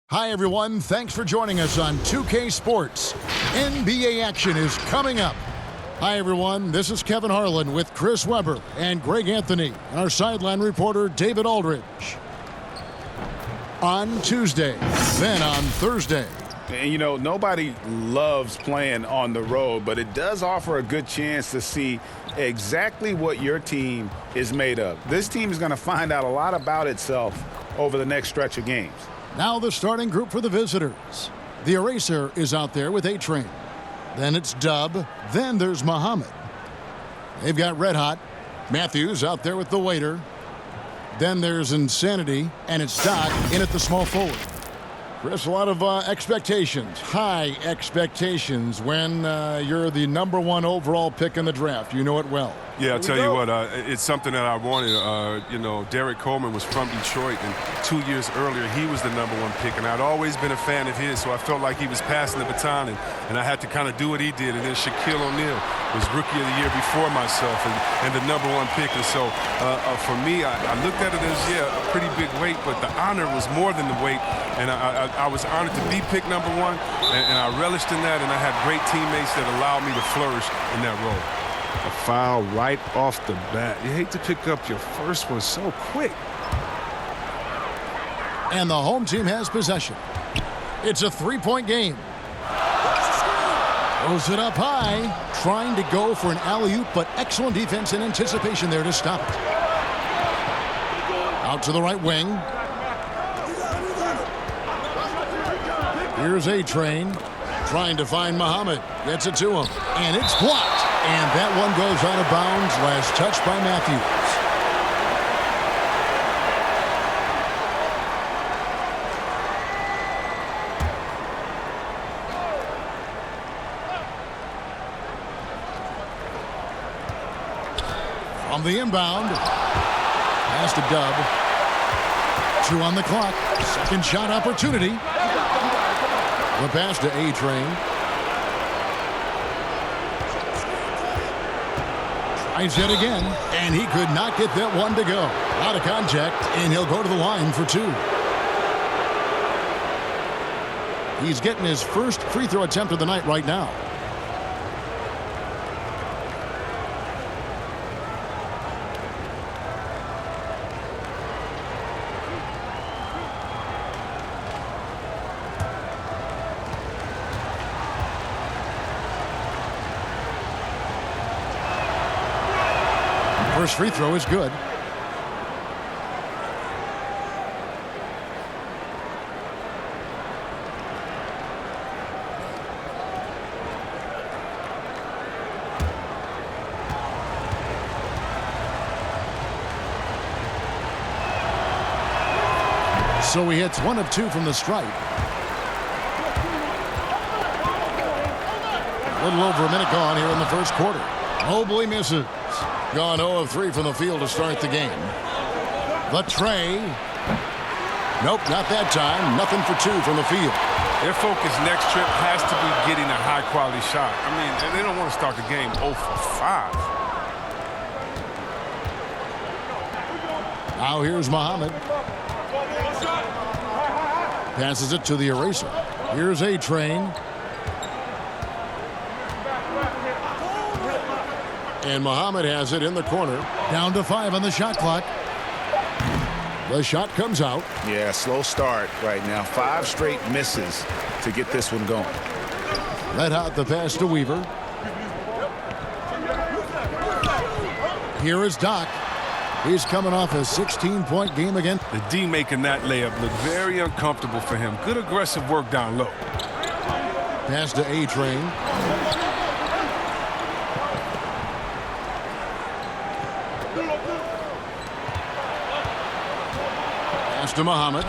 Hi, everyone. Thanks for joining us on 2K Sports. NBA action is coming up. Hi, everyone. This is Kevin Harlan with Chris Webber and Greg Anthony and our sideline reporter, David Aldridge. On Tuesday, then on Thursday. And, you know, nobody loves playing on the road, but it does offer a good chance to see exactly what your team is made of. This team is going to find out a lot about itself over the next stretch of games. Now the starting group for the visitors. The Eraser is out there with A-Train. Then it's Dub. Then there's Muhammad. They've got Red Hot. Matthews out there with the Waiter. Then there's Insanity. And it's Doc in at the small forward. Chris, a lot of expectations, high expectations when you're the #1 overall pick in the draft. You know it well. Yeah, I'll tell you what, it's something that I wanted. You know, Derek Coleman was from Detroit, and 2 years earlier, he was the #1 pick, and I'd always been a fan of his, so I felt like he was passing the baton, and I had to kind of do what he did. And then Shaquille O'Neal was Rookie of the Year before myself and the #1 pick. And so for me, I looked at it as, a pretty big weight, but the honor was more than the weight, and I was honored to be picked #1, and I relished in that, and I had great teammates that allowed me to flourish in that role. A foul right off the bat. You hate to pick up your first one so quick. And the home team has possession. It's a three-point game. Throws it up high, trying to go for an alley-oop, but excellent defense and anticipation there to stop it. Out to the right wing. Here's A-Train, trying to find Muhammad. Gets it to him, and it's blocked. And that one goes out of bounds. Last touch by Matthews. From the inbound. Pass to Dub. 2 on the clock. Second shot opportunity. The pass to A-Train. Tries yet again, and he could not get that one to go. Out of contact, and he'll go to the line for 2. He's getting his first free throw attempt of the night right now. First free throw is good. So he hits 1 of 2 from the stripe. A little over a minute gone here in the first quarter. Mobley misses. Gone 0 of 3 from the field to start the game. The tray. Nope, not that time. Nothing for 2 from the field. Their focus next trip has to be getting a high-quality shot. I mean, they don't want to start the game 0 for 5. Now here's Muhammad. Passes it to the Eraser. Here's A-Train. And Muhammad has it in the corner. Down to 5 on the shot clock. The shot comes out. Yeah, slow start right now. 5 straight misses to get this one going. Let out the pass to Weaver. Here is Doc. He's coming off a 16-point game again. The D making that layup look very uncomfortable for him. Good aggressive work down low. Pass to A-Train. Pass to Muhammad.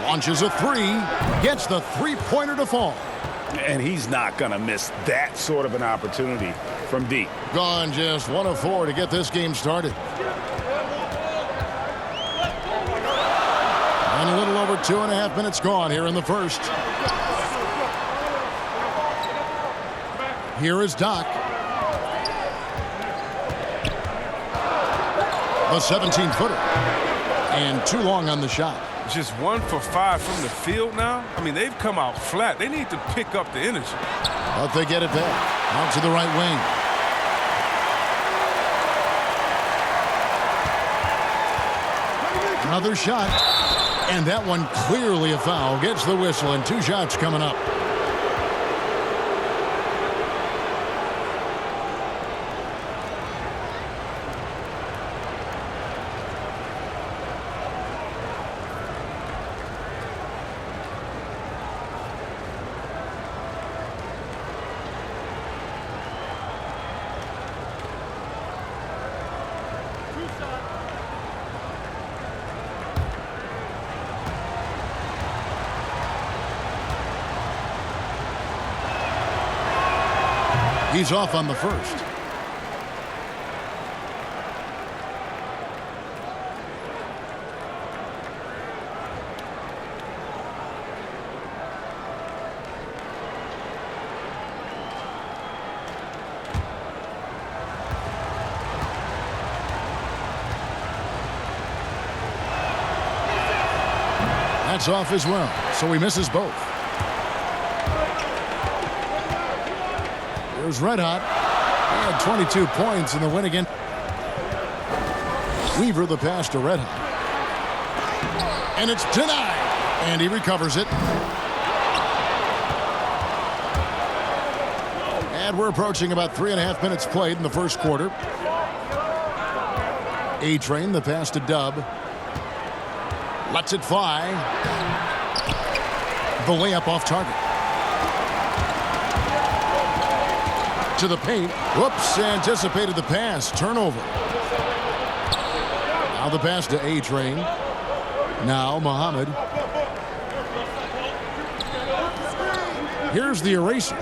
Launches a 3. Gets the three-pointer to fall. And he's not going to miss that sort of an opportunity from D. Gone just 1 of 4 to get this game started. And a little over 2.5 minutes gone here in the first. Here is Doc. The 17-footer. And too long on the shot. just 1 for 5 from the field now. I mean, they've come out flat. They need to pick up the energy. But they get it back. Out to the right wing. Another shot. And that one clearly a foul. Gets the whistle, and 2 shots coming up. He's off on the first. That's off as well, so he misses both. Here's Red Hot. He had 22 points in the win again. Weaver the pass to Red Hot. And it's denied. And he recovers it. And we're approaching about 3.5 minutes played in the first quarter. A-Train the pass to Dub. Lets it fly. The layup off target. To the paint. Whoops, anticipated the pass. Turnover. Now the pass to A-Train. Now Muhammad. Here's the eraser.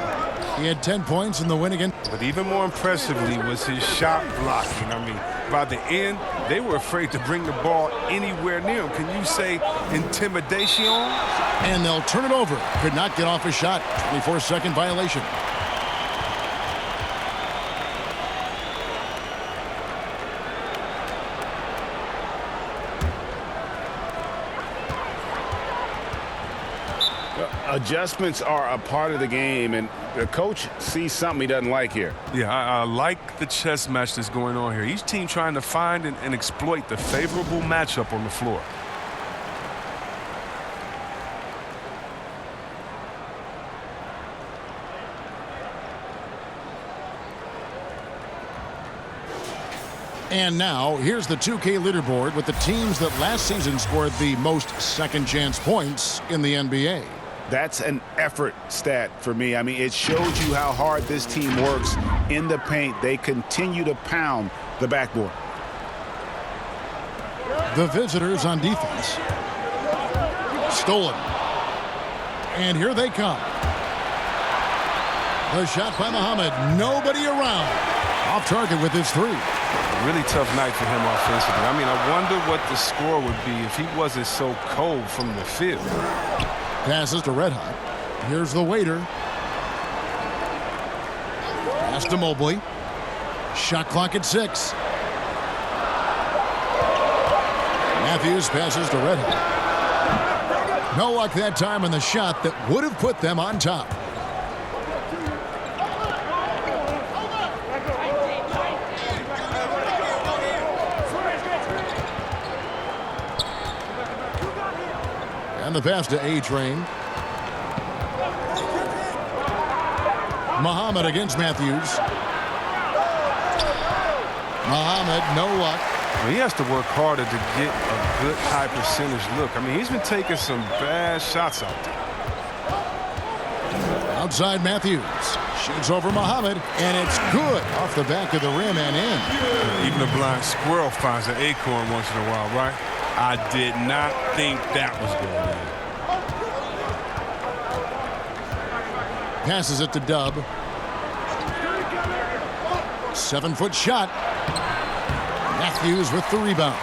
He had 10 points in the win again. But even more impressively was his shot blocking. I mean, by the end, they were afraid to bring the ball anywhere near him. Can you say intimidation? And they'll turn it over. Could not get off a shot. 24-second violation. Adjustments are a part of the game, and the coach sees something he doesn't like here. Yeah, I like the chess match that's going on here. Each team trying to find and exploit the favorable matchup on the floor. And now, here's the 2K leaderboard with the teams that last season scored the most second-chance points in the NBA. That's an effort stat for me. I mean, it shows you how hard this team works in the paint. They continue to pound the backboard. The visitors on defense. Stolen. And here they come. The shot by Muhammad. Nobody around. Off target with his 3. Really tough night for him offensively. I mean, I wonder what the score would be if he wasn't so cold from the field. Passes to Red Hot. Here's the waiter. Pass to Mobley. Shot clock at 6. Matthews passes to Red Hot. No luck that time on the shot that would have put them on top. And the pass to A-Train. Muhammad against Matthews. Muhammad, no luck. Well, he has to work harder to get a good high percentage look. I mean, he's been taking some bad shots out there. Outside Matthews. Shoots over Muhammad, and it's good off the back of the rim and in. Even a blind squirrel finds an acorn once in a while, right? I did not think that was going in. Passes it to Dub. 7-foot shot. Matthews with the rebound.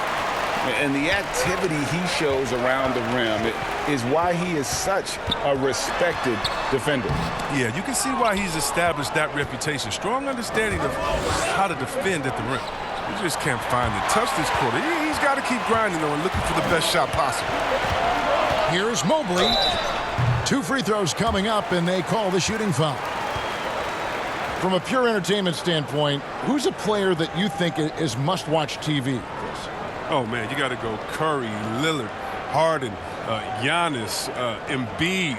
And the activity he shows around the rim is why he is such a respected defender. Yeah, you can see why he's established that reputation. Strong understanding of how to defend at the rim. You just can't find it. Touch this quarter. He's got to keep grinding, though, and looking for the best shot possible. Here's Mobley. 2 free throws coming up, and they call the shooting foul. From a pure entertainment standpoint, who's a player that you think is must-watch TV, Chris? Oh, man, you got to go Curry, Lillard, Harden, Giannis, Embiid,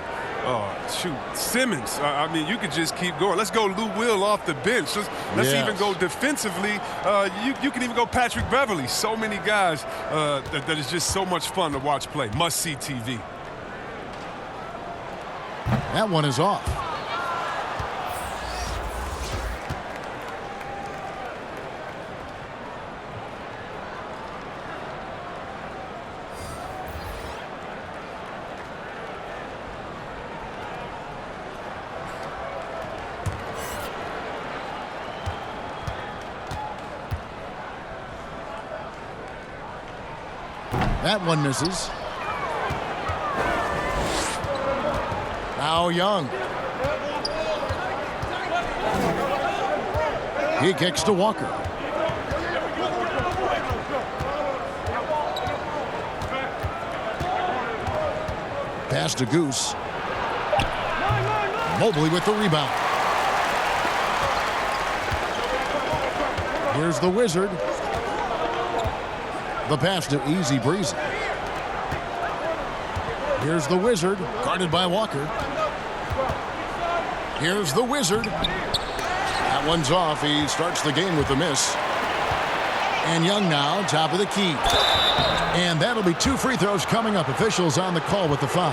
Simmons. I mean, you could just keep going. Let's go Lou Will off the bench. Let's even go defensively. You can even go Patrick Beverly. So many guys that is just so much fun to watch play. Must-see TV. That one is off. That one misses. Now Young. He kicks to Walker. Pass to Goose. Mobley with the rebound. Here's the Wizard. The pass to Easy Breezy. Here's the Wizard, guarded by Walker. Here's the Wizard. That one's off. He starts the game with a miss. And Young now, top of the key. And that'll be 2 free throws coming up. Officials on the call with the foul.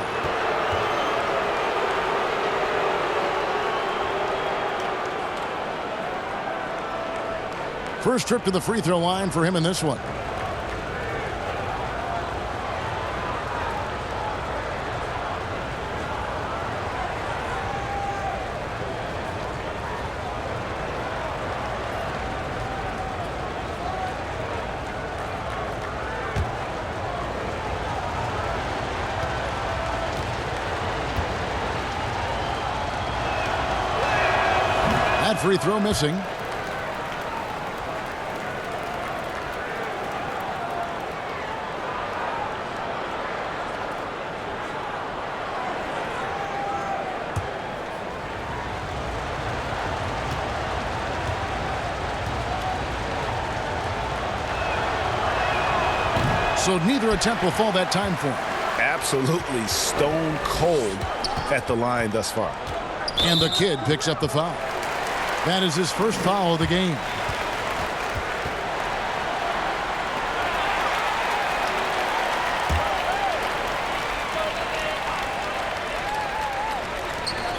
First trip to the free throw line for him in this one. That free throw missing. So neither attempt will fall that time for him. Absolutely stone cold at the line thus far. And the kid picks up the foul. That is his first foul of the game.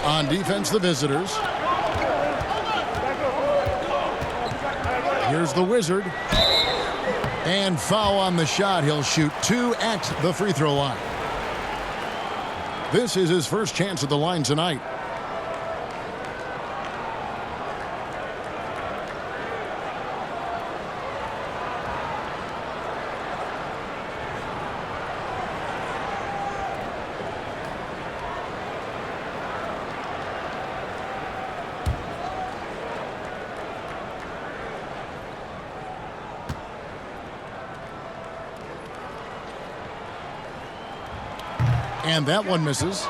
On defense, the visitors. Here's the Wizard. And foul on the shot. He'll shoot 2 at the free throw line. This is his first chance at the line tonight. And that one misses.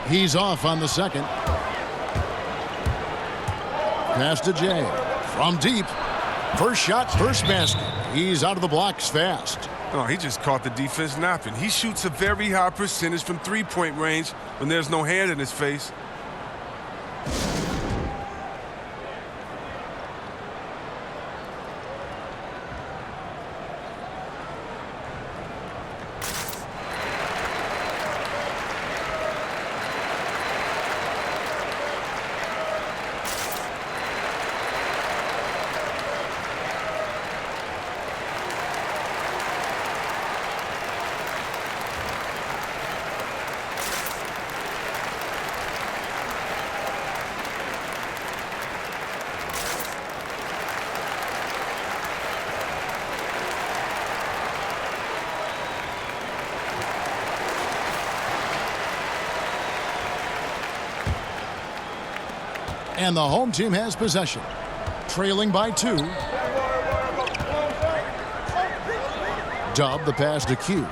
He's off on the second. Pass to Jay. From deep. First shot, first basket. He's out of the blocks fast. Oh, he just caught the defense napping. He shoots a very high percentage from three-point range when there's no hand in his face. And the home team has possession. Trailing by 2. Dub the pass to Q.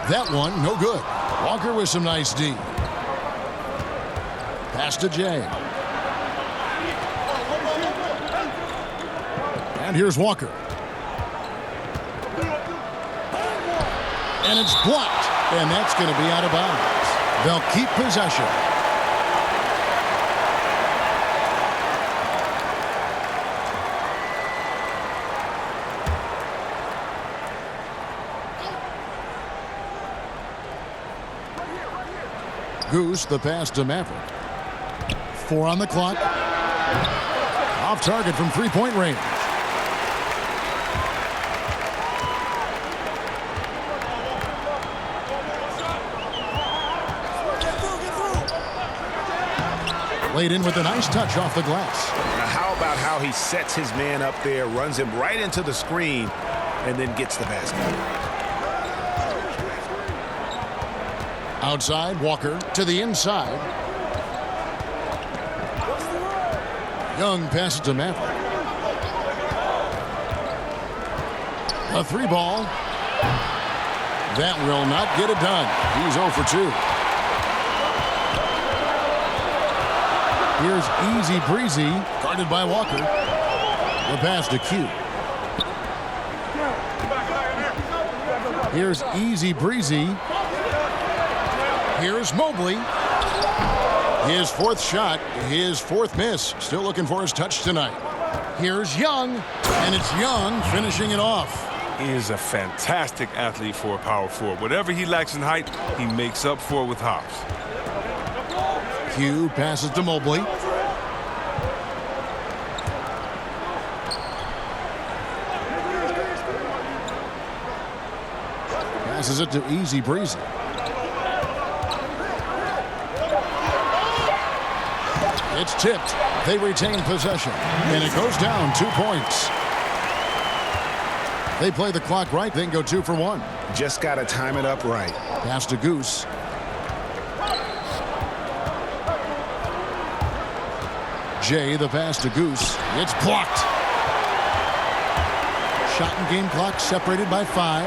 That one, no good. Walker with some nice D. Pass to Jay. And here's Walker. And it's blocked. And that's going to be out of bounds. They'll keep possession. Goose, the pass to Maverick. 4 on the clock. Off target from three-point range. Laid in with a nice touch off the glass. Now how about how he sets his man up there, runs him right into the screen, and then gets the basket. Outside, Walker to the inside. Young passes to Maverick. A 3-ball. That will not get it done. He's 0 for 2. Here's Easy Breezy, guarded by Walker. The pass to Q. Here's Easy Breezy. Here's Mobley. His 4th shot, his 4th miss. Still looking for his touch tonight. Here's Young, and it's Young finishing it off. He is a fantastic athlete for a power forward. Whatever he lacks in height, he makes up for it with hops. Q passes to Mobley. Passes it to Easy Breezy. It's tipped. They retain possession. And it goes down 2 points. They play the clock right, then go 2 for 1. Just got to time it up right. Pass to Goose. Jay, the pass to Goose. It's blocked. Shot and game clock separated by 5.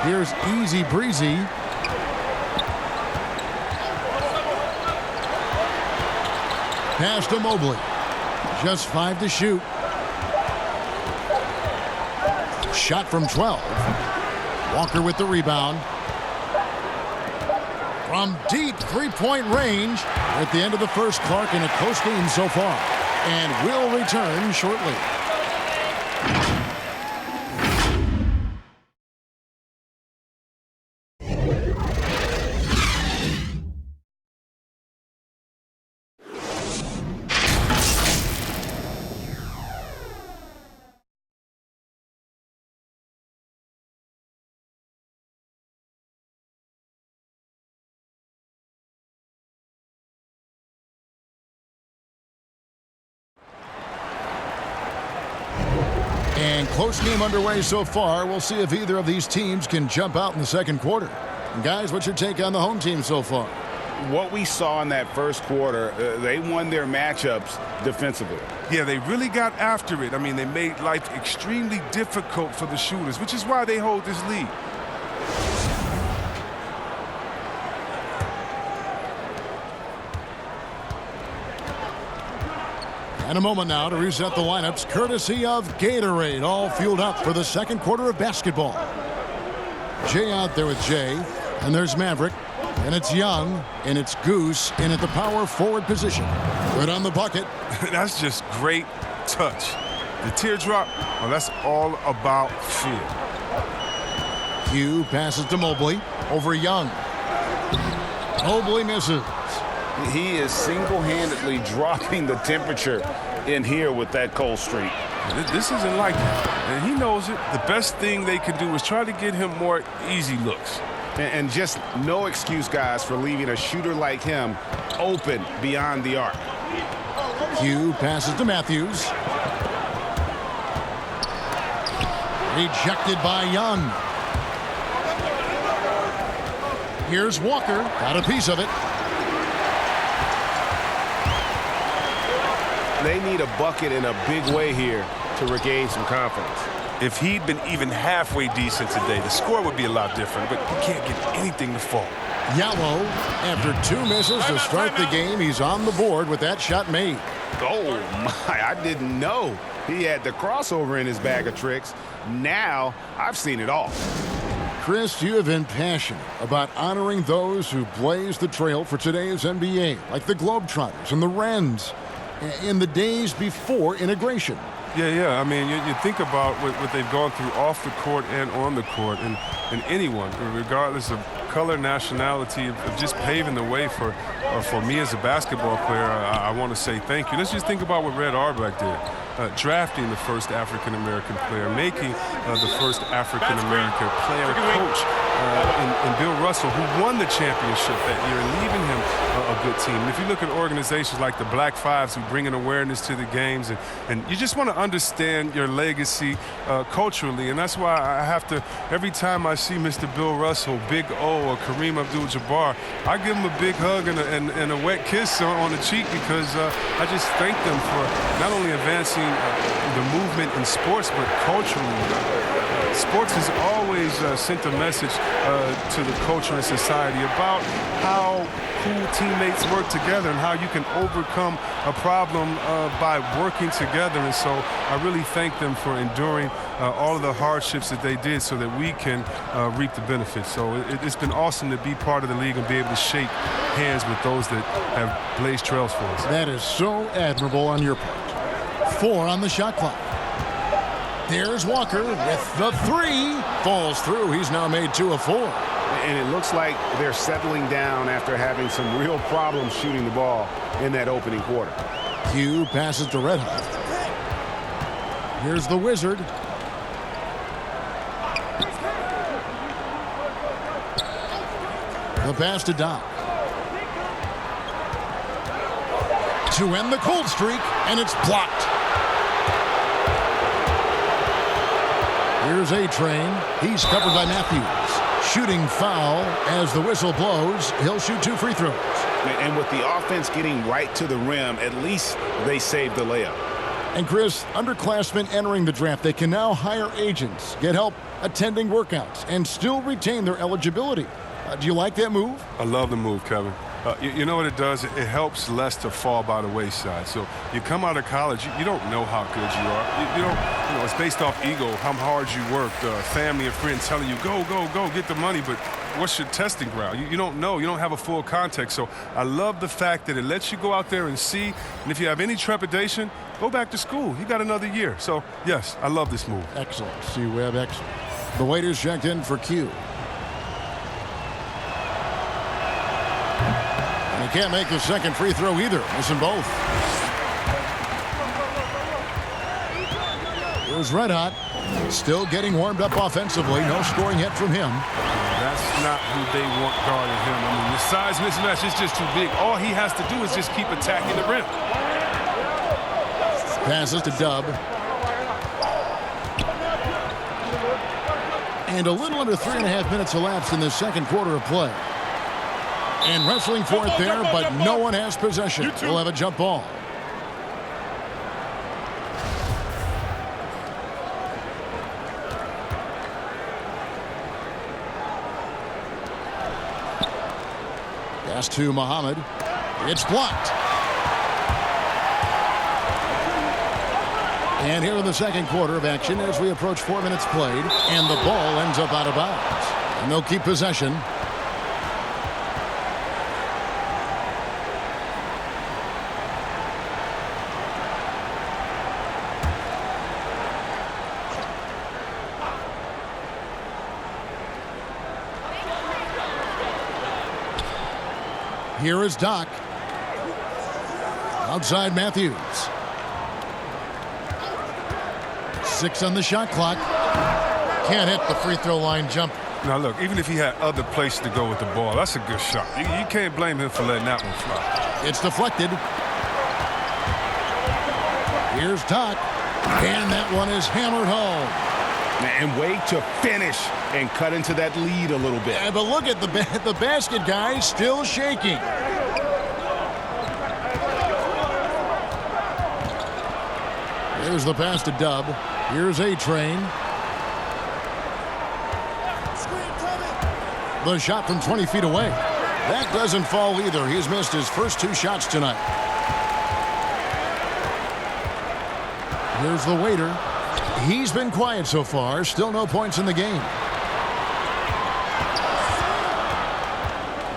Here's Easy Breezy. Pass to Mobley. Just 5 to shoot. Shot from 12. Walker with the rebound. From deep three-point range. At the end of the first, Clark in a close game so far. And will return shortly. And close game underway so far. We'll see if either of these teams can jump out in the second quarter. And guys, what's your take on the home team so far? What we saw in that first quarter, they won their matchups defensively. Yeah, they really got after it. I mean, they made life extremely difficult for the shooters, which is why they hold this lead. And a moment now to reset the lineups, courtesy of Gatorade, all fueled up for the second quarter of basketball. Jay out there with Jay, and there's Maverick, and it's Young, and it's Goose in at the power forward position. Good on the bucket. That's just great touch. The teardrop, well, that's all about feel. Q passes to Mobley over Young. Mobley misses. He is single-handedly dropping the temperature in here with that cold streak. This isn't like him, and he knows it. The best thing they can do is try to get him more easy looks. And just no excuse, guys, for leaving a shooter like him open beyond the arc. Q passes to Matthews. Rejected by Young. Here's Walker. Got a piece of it. They need a bucket in a big way here to regain some confidence. If he'd been even halfway decent today, the score would be a lot different, but he can't get anything to fall. Yellow, after 2 misses to start the game, he's on the board with that shot made. Oh, my, I didn't know he had the crossover in his bag of tricks. Now I've seen it all. Chris, you have been passionate about honoring those who blazed the trail for today's NBA, like the Globetrotters and the Wrens, in the days before integration. Yeah. I mean, you think about what they've gone through off the court and on the court, and anyone, regardless of color, nationality, of just paving the way for me as a basketball player. I want to say thank you. Let's just think about what Red Auerbach did. Drafting the first African-American player, making the first African-American player coach in Bill Russell, who won the championship that year, and leaving him a good team. And if you look at organizations like the Black Fives who bring an awareness to the games, and you just want to understand your legacy culturally, and that's why I have to, every time I see Mr. Bill Russell, Big O, or Kareem Abdul-Jabbar, I give him a big hug and a wet kiss on the cheek, because I just thank them for not only advancing the movement in sports, but culturally. Sports has always sent a message to the culture and society about how cool teammates work together and how you can overcome a problem by working together. And so I really thank them for enduring all of the hardships that they did so that we can reap the benefits. So it's been awesome to be part of the league and be able to shake hands with those that have blazed trails for us. That is so admirable on your part. 4 on the shot clock. There's Walker with the 3. Falls through. He's now made 2 of 4. And it looks like they're settling down after having some real problems shooting the ball in that opening quarter. Q passes to Red Hot. Here's the Wizard. The pass to Doc. To end the cold streak, and it's blocked. Here's A-Train. He's covered by Matthews. Shooting foul as the whistle blows. He'll shoot 2 free throws. And with the offense getting right to the rim, at least they saved the layup. And Chris, underclassmen entering the draft, they can now hire agents, get help attending workouts, and still retain their eligibility. Do you like that move? I love the move, Kevin. You know what it does? It helps less to fall by the wayside. So you come out of college, you don't know how good you are. You don't, it's based off ego, how hard you worked, family and friends telling you, go, get the money, but what's your testing ground? You don't know. You don't have a full context. So I love the fact that it lets you go out there and see, and if you have any trepidation, go back to school. You got another year. So, yes, I love this move. Excellent. C-Web, excellent. The waiter's checked in for Q. He can't make the second free throw either. Missing both. Here's Red Hot. Still getting warmed up offensively. No scoring yet from him. That's not who they want guarding him. I mean, the size mismatch is just too big. All he has to do is just keep attacking the rim. Passes to Dub. And a little under 3.5 minutes elapsed in the second quarter of play. And wrestling for it there, but no one has possession. We'll have a jump ball. Pass to Muhammad. It's blocked. And here in the second quarter of action as we approach 4 minutes played, and the ball ends up out of bounds. And they'll keep possession. Here is Doc. Outside Matthews. 6 on the shot clock. Can't hit the free throw line jump. Now, look, even if he had other places to go with the ball, that's a good shot. You can't blame him for letting that one fly. It's deflected. Here's Doc. And that one is hammered home. And way to finish and cut into that lead a little bit. Yeah, but look at the basket, guys, still shaking. There's the pass to Dub. Here's A-Train. The shot from 20 feet away. That doesn't fall either. He's missed his first 2 shots tonight. Here's the waiter. He's been quiet so far. Still no points in the game.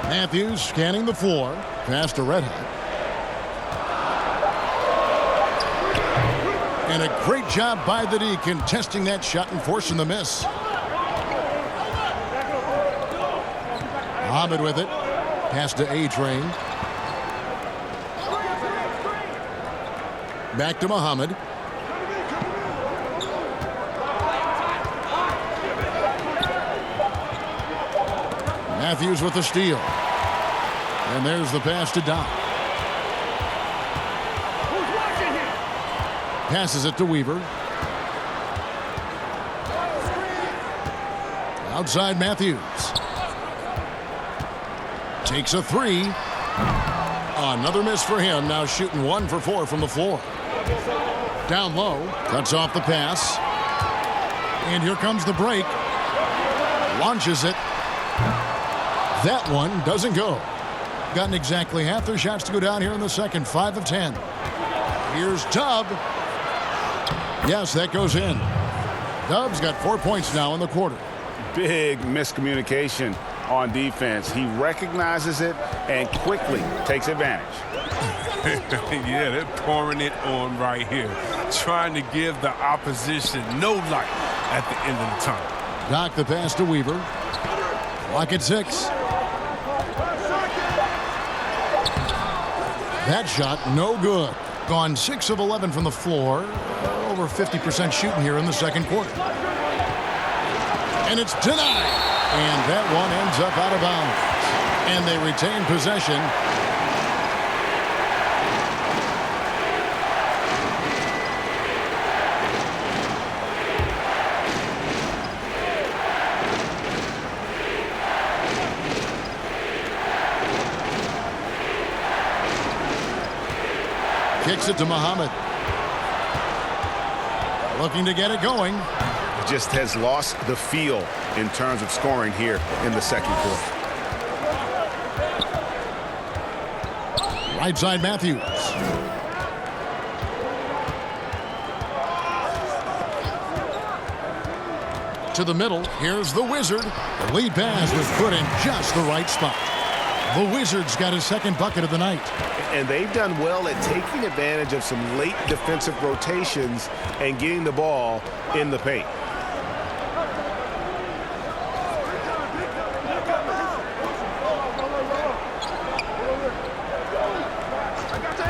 Matthews scanning the floor. Pass to Red Hot. And a great job by the D contesting that shot and forcing the miss. Muhammad with it. Pass to A-Train. Back to Muhammad. Matthews with the steal. And there's the pass to Doc. Passes it to Weaver. Outside Matthews. Takes a 3. Another miss for him. Now shooting 1 for 4 from the floor. Down low. Cuts off the pass. And here comes the break. Launches it. That one doesn't go. Gotten exactly half their shots to go down here in the second. 5 of 10. Here's Dub. Yes, that goes in. Dub's got 4 points now in the quarter. Big miscommunication on defense. He recognizes it and quickly takes advantage. Yeah, they're pouring it on right here. Trying to give the opposition no light at the end of the tunnel. Doc the pass to Weaver. Clock at 6. That shot, no good. Gone 6 of 11 from the floor. Over 50% shooting here in the second quarter. And it's denied. And that one ends up out of bounds. And they retain possession. Kicks it to Muhammad. Looking to get it going. Just has lost the feel in terms of scoring here in the second quarter. Right side Matthews. To the middle. Here's the Wizard. The lead pass was put in just the right spot. The Wizards got his second bucket of the night. And they've done well at taking advantage of some late defensive rotations and getting the ball in the paint.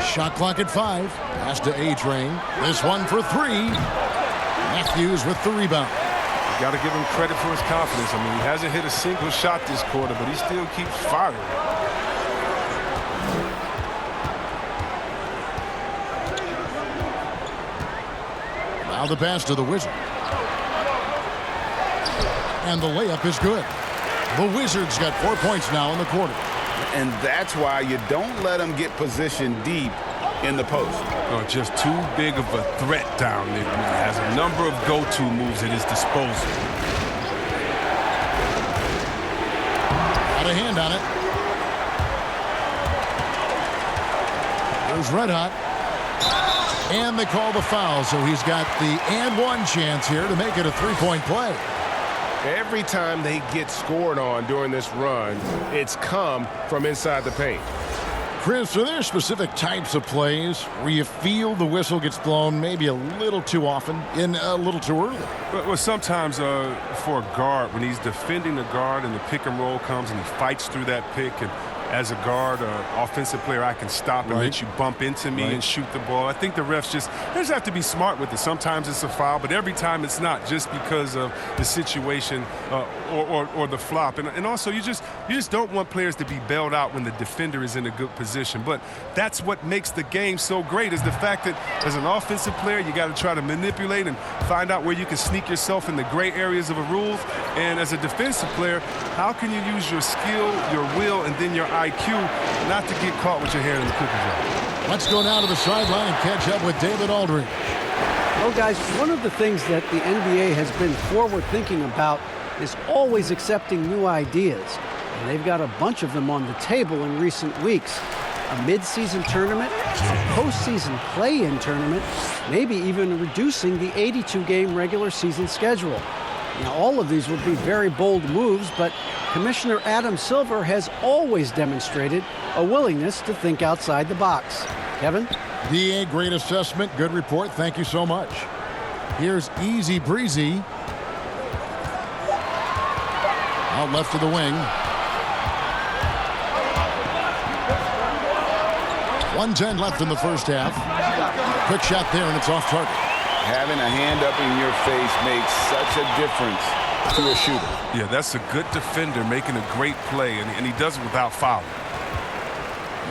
Shot clock at 5. Pass to A-Train. This one for 3. Matthews with the rebound. You got to give him credit for his confidence. I mean, he hasn't hit a single shot this quarter, but he still keeps firing. Now the pass to the Wizard. And the layup is good. The Wizards got 4 points now in the quarter. And that's why you don't let them get positioned deep in the post. Oh, just too big of a threat down there. He has a number of go-to moves at his disposal. Got a hand on it. There's Red Hot. And they call the foul, so he's got the and one chance here to make it a three-point play. Every time they get scored on during this run, it's come from inside the paint. Chris, are there specific types of plays where you feel the whistle gets blown maybe a little too often and a little too early? Well, sometimes for a guard, when he's defending the guard and the pick and roll comes and he fights through that pick, and as a guard or offensive player, I can stop and let you bump into me and shoot the ball. I think the refs they just have to be smart with it. Sometimes it's a foul, but every time it's not, just because of the situation or the flop. And also, you just don't want players to be bailed out when the defender is in a good position. But that's what makes the game so great, is the fact that as an offensive player, you got to try to manipulate and find out where you can sneak yourself in the gray areas of a rule. And as a defensive player, how can you use your skill, your will, and then your IQ not to get caught with your hand in the cookie jar? Let's go down to the sideline and catch up with David Aldridge. Well, guys, one of the things that the NBA has been forward-thinking about is always accepting new ideas. And they've got a bunch of them on the table in recent weeks. A mid-season tournament, a postseason play-in tournament, maybe even reducing the 82-game regular season schedule. Now, all of these would be very bold moves, but Commissioner Adam Silver has always demonstrated a willingness to think outside the box. Kevin? DA, great assessment, good report. Thank you so much. Here's Easy Breezy. Out left to the wing. 1:10 left in the first half. Quick shot there, and it's off target. Having a hand up in your face makes such a difference to a shooter. Yeah, that's a good defender making a great play, and he does it without fouling.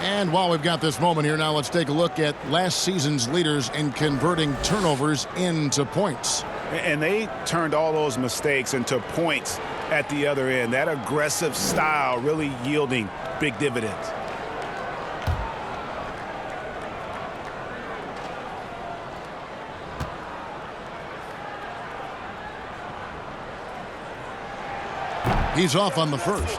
And while we've got this moment here, now let's take a look at last season's leaders in converting turnovers into points. And they turned all those mistakes into points at the other end. That aggressive style really yielding big dividends. He's off on the first.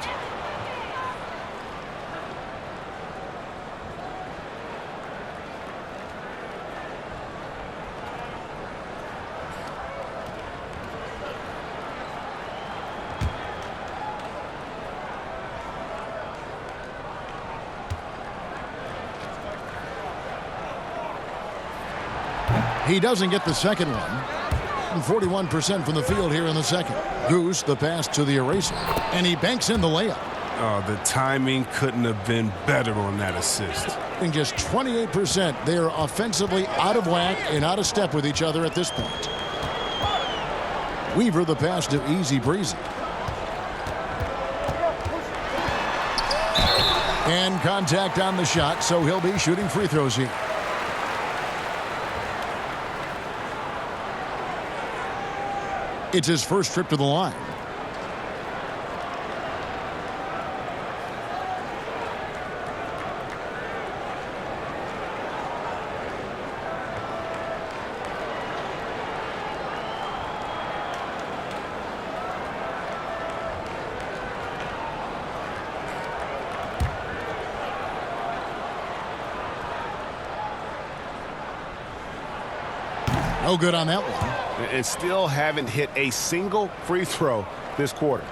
He doesn't get the second one. 41% from the field here in the second. Goose, the pass to the eraser. And he banks in the layup. Oh, the timing couldn't have been better on that assist. And just 28%. They are offensively out of whack and out of step with each other at this point. Weaver, the pass to Easy Breezy. And contact on the shot, so he'll be shooting free throws here. It's his first trip to the line. No good on that one. And still haven't hit a single free throw this quarter.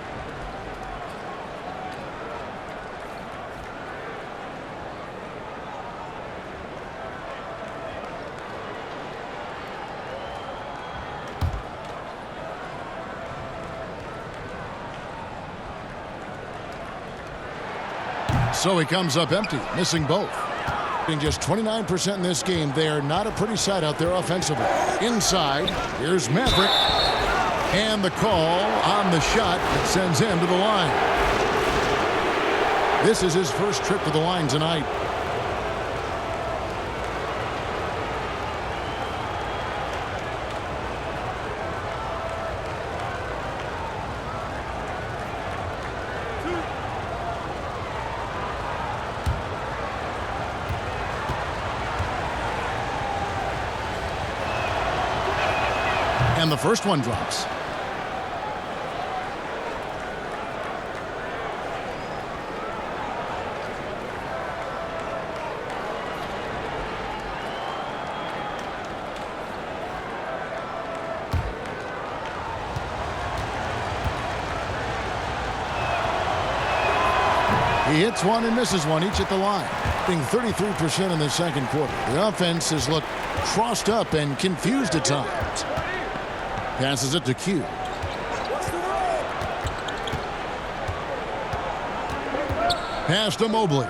So he comes up empty, missing both. Just 29% in this game. They are not a pretty sight out there offensively. Inside, here's Maverick. And the call on the shot that sends him to the line. This is his first trip to the line tonight. And the first one drops. He hits one and misses one, each at the line. Being 33% in the second quarter. The offense has looked crossed up and confused at times. Passes it to Q. Pass to Mobley.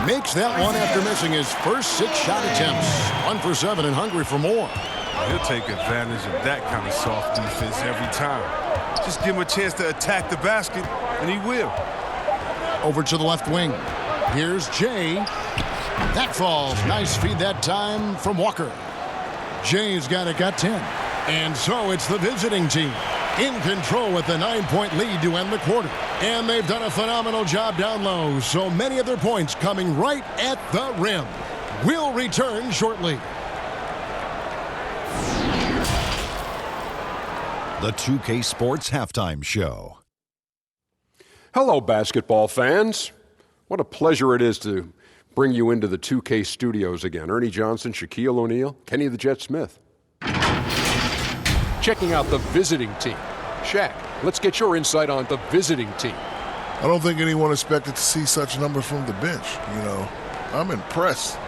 Makes that one after missing his first 6 shot attempts. 1 for 7 and hungry for more. He'll take advantage of that kind of soft defense every time. Just give him a chance to attack the basket, and he will. Over to the left wing. Here's Jay. That falls. Nice feed that time from Walker. Jay's got it, got 10. And so it's the visiting team in control with the 9-point lead to end the quarter. And they've done a phenomenal job down low. So many of their points coming right at the rim. We'll return shortly. The 2K Sports Halftime Show. Hello, basketball fans. What a pleasure it is to bring you into the 2K studios again. Ernie Johnson, Shaquille O'Neal, Kenny the Jet Smith. Checking out the visiting team. Shaq, let's get your insight on the visiting team. I don't think anyone expected to see such numbers from the bench. You know, I'm impressed.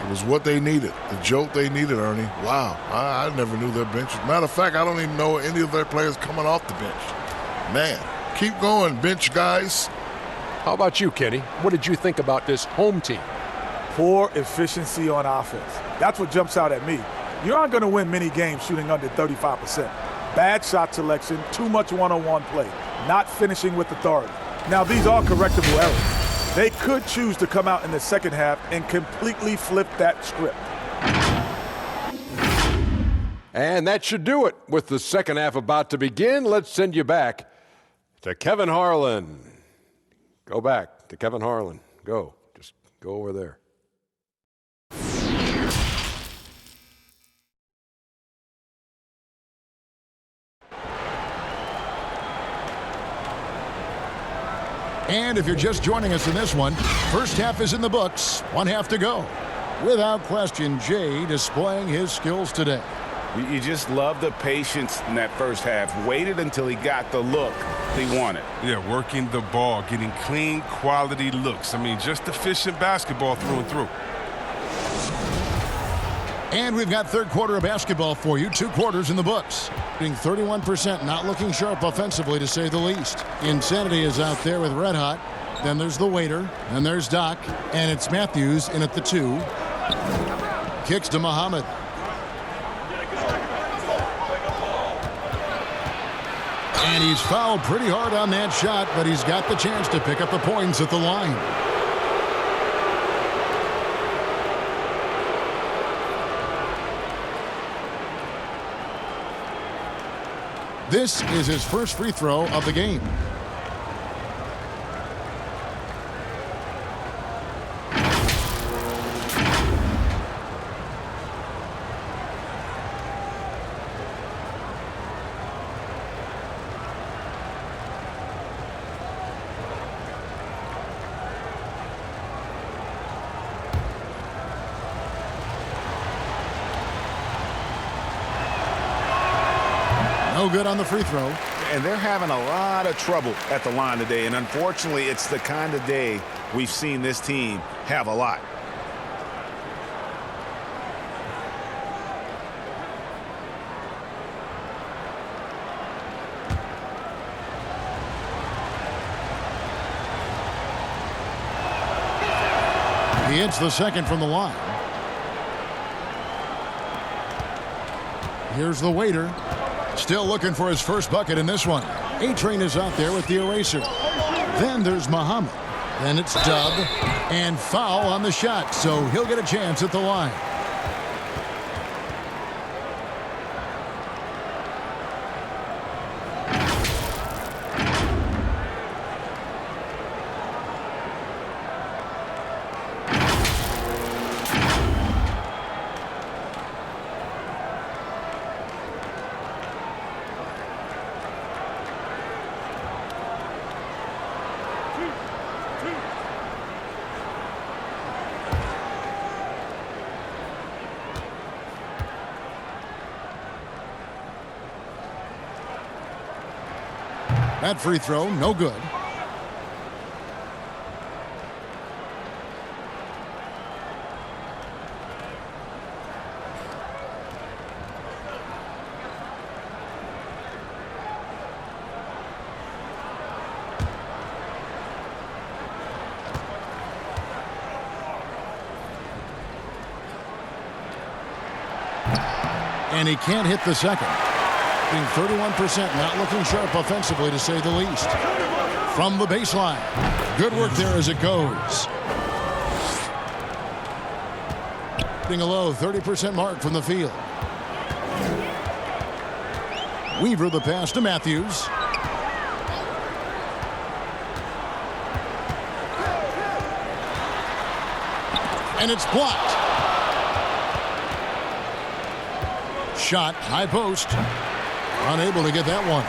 It was what they needed, the jolt they needed, Ernie. Wow, I never knew their bench. Matter of fact, I don't even know any of their players coming off the bench. Man, keep going, bench guys. How about you, Kenny? What did you think about this home team? Poor efficiency on offense. That's what jumps out at me. You aren't going to win many games shooting under 35%. Bad shot selection, too much one-on-one play, not finishing with authority. Now, these are correctable errors. They could choose to come out in the second half and completely flip that script. And that should do it. With the second half about to begin, let's send you back to Kevin Harlan. Go back to Kevin Harlan. Go. Just go over there. And if you're just joining us in this one, first half is in the books. 1 half to go. Without question, Jay displaying his skills today. You just love the patience in that first half. Waited until he got the look he wanted. Yeah, working the ball, getting clean, quality looks. I mean, just efficient basketball through and through. And we've got third quarter of basketball for you. 2 quarters in the books. Being 31%, not looking sharp offensively, to say the least. Insanity is out there with Red Hot. Then there's the waiter. And there's Doc. And it's Matthews in at the 2. Kicks to Muhammad. And he's fouled pretty hard on that shot, but he's got the chance to pick up the points at the line. This is his first free throw of the game. No good on the free throw. And they're having a lot of trouble at the line today. And unfortunately, it's the kind of day we've seen this team have a lot. He hits the second from the line. Here's the waiter. Still looking for his first bucket in this one. A-Train is out there with the eraser. Then there's Muhammad. Then it's Dub. And foul on the shot, so he'll get a chance at the line. That free throw, no good. And he can't hit the second. Being 31%, not looking sharp offensively, to say the least. From the baseline. Good work there as it goes. Hitting a low 30% mark from the field. Weaver the pass to Matthews. And it's blocked. Shot, high post. Unable to get that one.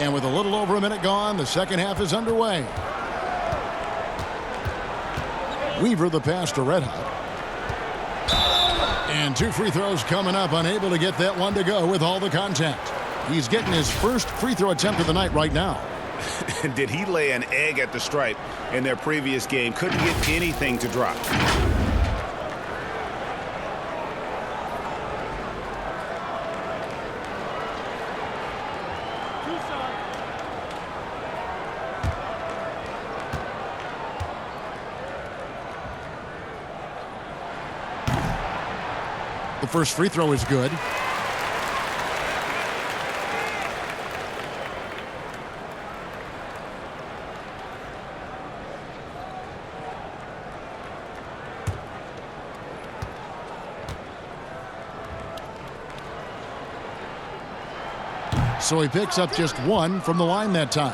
And with a little over a minute gone, the second half is underway. Weaver the pass to Red Hot. And 2 free throws coming up, unable to get that one to go with all the contact. He's getting his first free throw attempt of the night right now. Did he lay an egg at the stripe in their previous game? Couldn't get anything to drop. The first free throw is good. So he picks up just 1 from the line that time.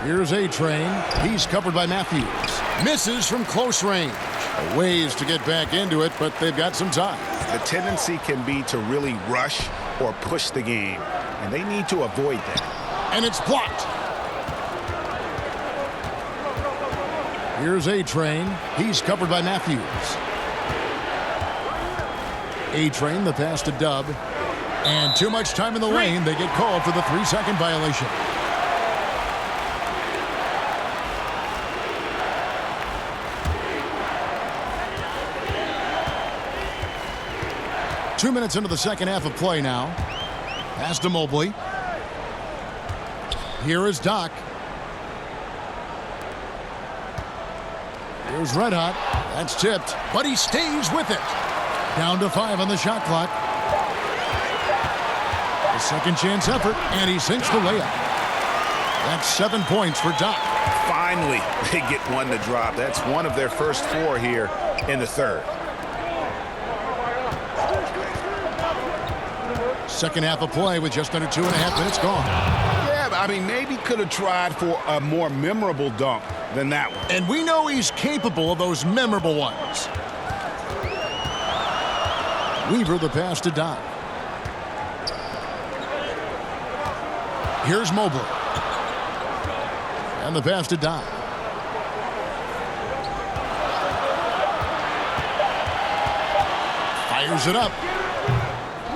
Here's A-Train. He's covered by Matthews. Misses from close range. Ways to get back into it, but they've got some time. The tendency can be to really rush or push the game, and they need to avoid that. And it's blocked. Here's A-Train. He's covered by Matthews. A-Train, the pass to Dub. And too much time in the lane. They get called for the 3-second violation. Two minutes into the second half of play now. Pass to Mobley. Here is Doc. Here's Red Hot. That's tipped, but he stays with it. Down to 5 on the shot clock. A second chance effort, and he sinks the layup. That's 7 points for Doc. Finally, they get one to drop. That's one of their first 4 here in the third. Second half of play with just under 2.5 minutes gone. Yeah, I mean, maybe could have tried for a more memorable dunk than that one. And we know he's capable of those memorable ones. Weaver the pass to Doc. Here's Mobley. And the pass to Doc. Fires it up.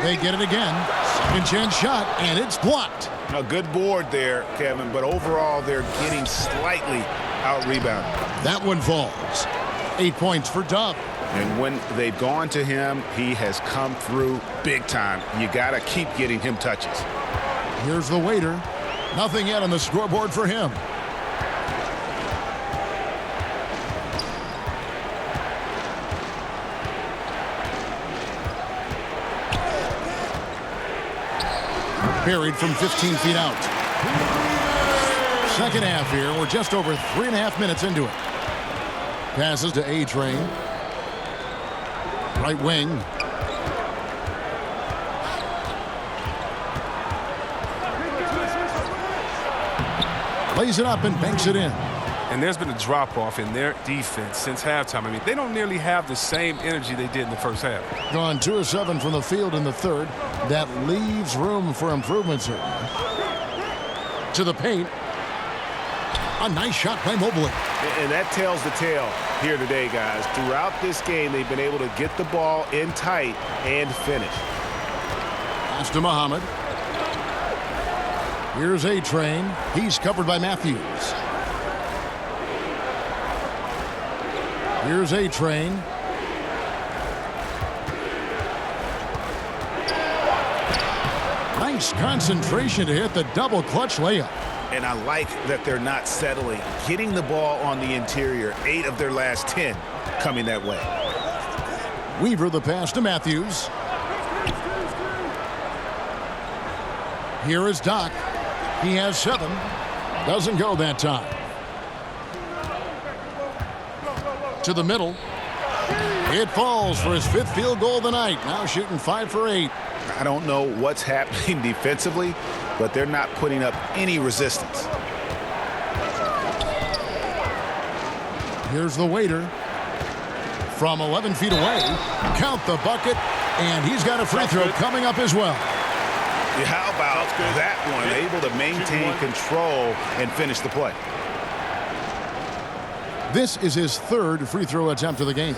They get it again. Second chance shot, and it's blocked. A good board there, Kevin, but overall they're getting slightly out-rebounded. That one falls. 8 points for Dub. And when they've gone to him, he has come through big time. You got to keep getting him touches. Here's the waiter. Nothing yet on the scoreboard for him. Buried from 15 feet out. Second half here. We're just over 3.5 minutes into it. Passes to A-Train. Right wing. Lays it up and banks it in. And there's been a drop-off in their defense since halftime. I mean, they don't nearly have the same energy they did in the first half. Gone 2 of 7 from the field in the third. That leaves room for improvement, certainly. To the paint. A nice shot by Mobley. And that tells the tale here today, guys. Throughout this game, they've been able to get the ball in tight and finish. Pass to Muhammad. Here's A-Train. He's covered by Matthews. Here's A-Train. Nice Nice concentration to hit the double clutch layup. And I like that they're not settling. Getting the ball on the interior, 8 of their last 10 coming that way. Weaver the pass to Matthews. Here is Doc. He has 7. Doesn't go that time. To the middle. It falls for his 5th field goal of the night. Now shooting 5 for 8. I don't know what's happening defensively, but they're not putting up any resistance. Here's the waiter. From 11 feet away. Count the bucket. And he's got a free throw coming up as well. Yeah, how about that one? Able to maintain control and finish the play. This is his 3rd free throw attempt of the game.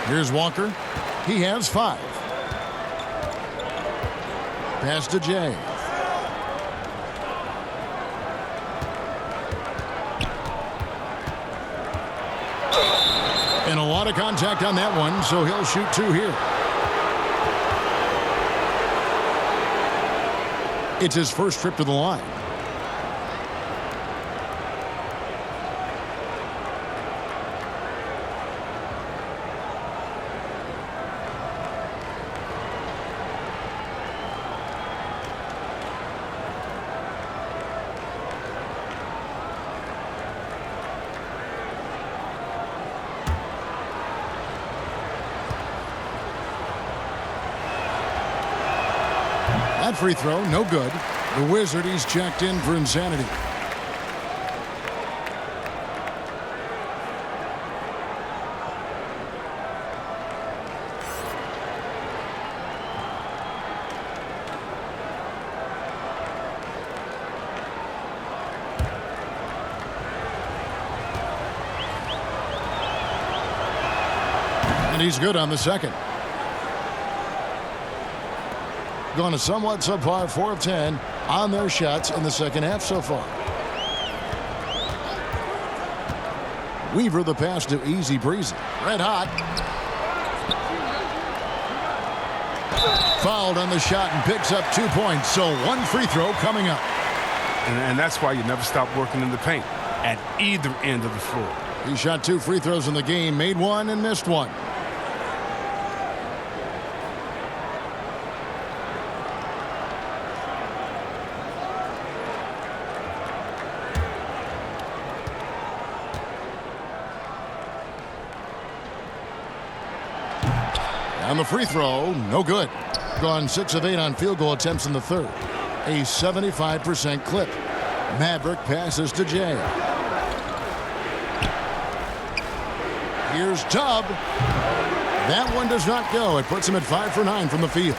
Here's Walker. He has 5. Pass to Jay. And a lot of contact on that one, so he'll shoot 2 here. It's his first trip to the line. That free throw, no good. The Wizard, he's checked in for insanity. And he's good on the second. Going a somewhat subpar 4 of 10 on their shots in the second half so far. Weaver the pass to Easy Breezy. Red hot. Fouled on the shot and picks up 2 points. So 1 free throw coming up. And that's why you never stop working in the paint at either end of the floor. He shot 2 free throws in the game, made 1 and missed 1. On the free throw, no good. Gone 6 of 8 on field goal attempts in the third. A 75% clip. Maverick passes to Jay. Here's Tubb. That one does not go. It puts him at 5 for 9 from the field.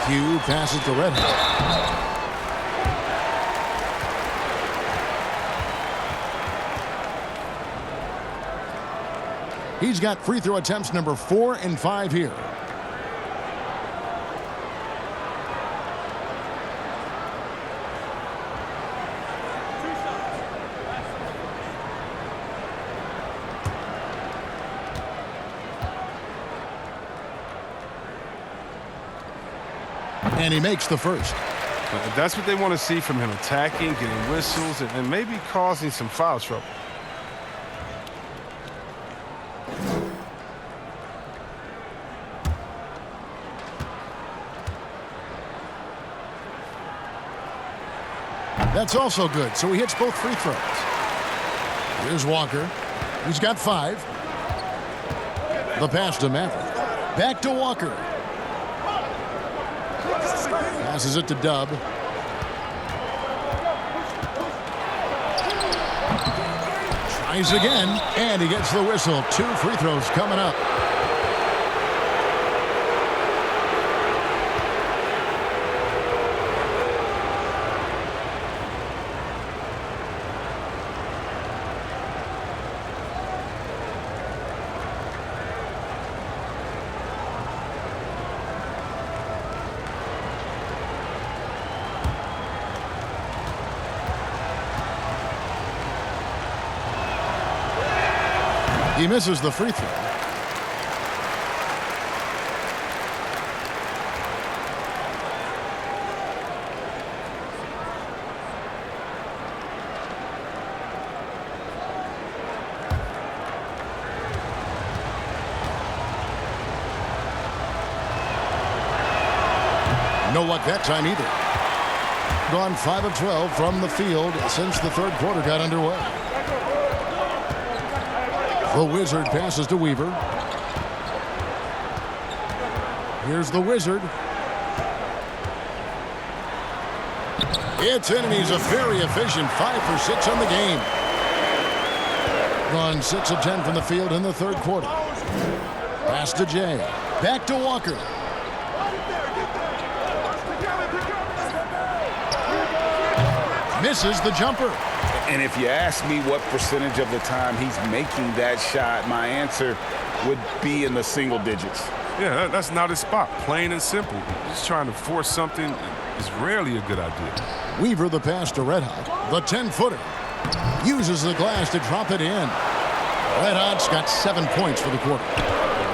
Hugh passes to Redhawk. He's got free throw attempts number 4 and 5 here. And he makes the first. That's what they want to see from him, attacking, getting whistles, and maybe causing some foul trouble. That's also good, so he hits both free throws. Here's Walker. He's got 5. The pass to Maverick. Back to Walker. Passes it to Dubb. Tries again, and he gets the whistle. 2 free throws coming up. He misses the free throw. No luck that time either. Gone 5 of 12 from the field since the third quarter got underway. The Wizard passes to Weaver. Here's the Wizard. It's in, and he's a very efficient 5 for 6 on the game. Gone 6 of 10 from the field in the third quarter. Pass to Jay. Back to Walker. Misses the jumper. And if you ask me what percentage of the time he's making that shot, my answer would be in the single digits. Yeah, that's not his spot. Plain and simple. Just trying to force something is rarely a good idea. Weaver the pass to Red Hot. The 10-footer. Uses the glass to drop it in. Red Hot's got 7 points for the quarter.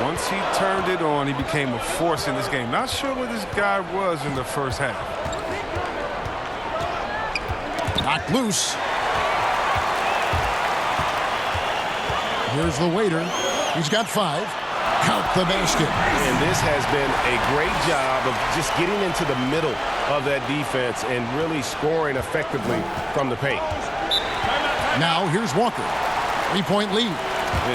Once he turned it on, he became a force in this game. Not sure where this guy was in the first half. Knocked loose. Here's the waiter. He's got 5. Count the basket. And this has been a great job of just getting into the middle of that defense and really scoring effectively from the paint. Now here's Walker. 3-point lead.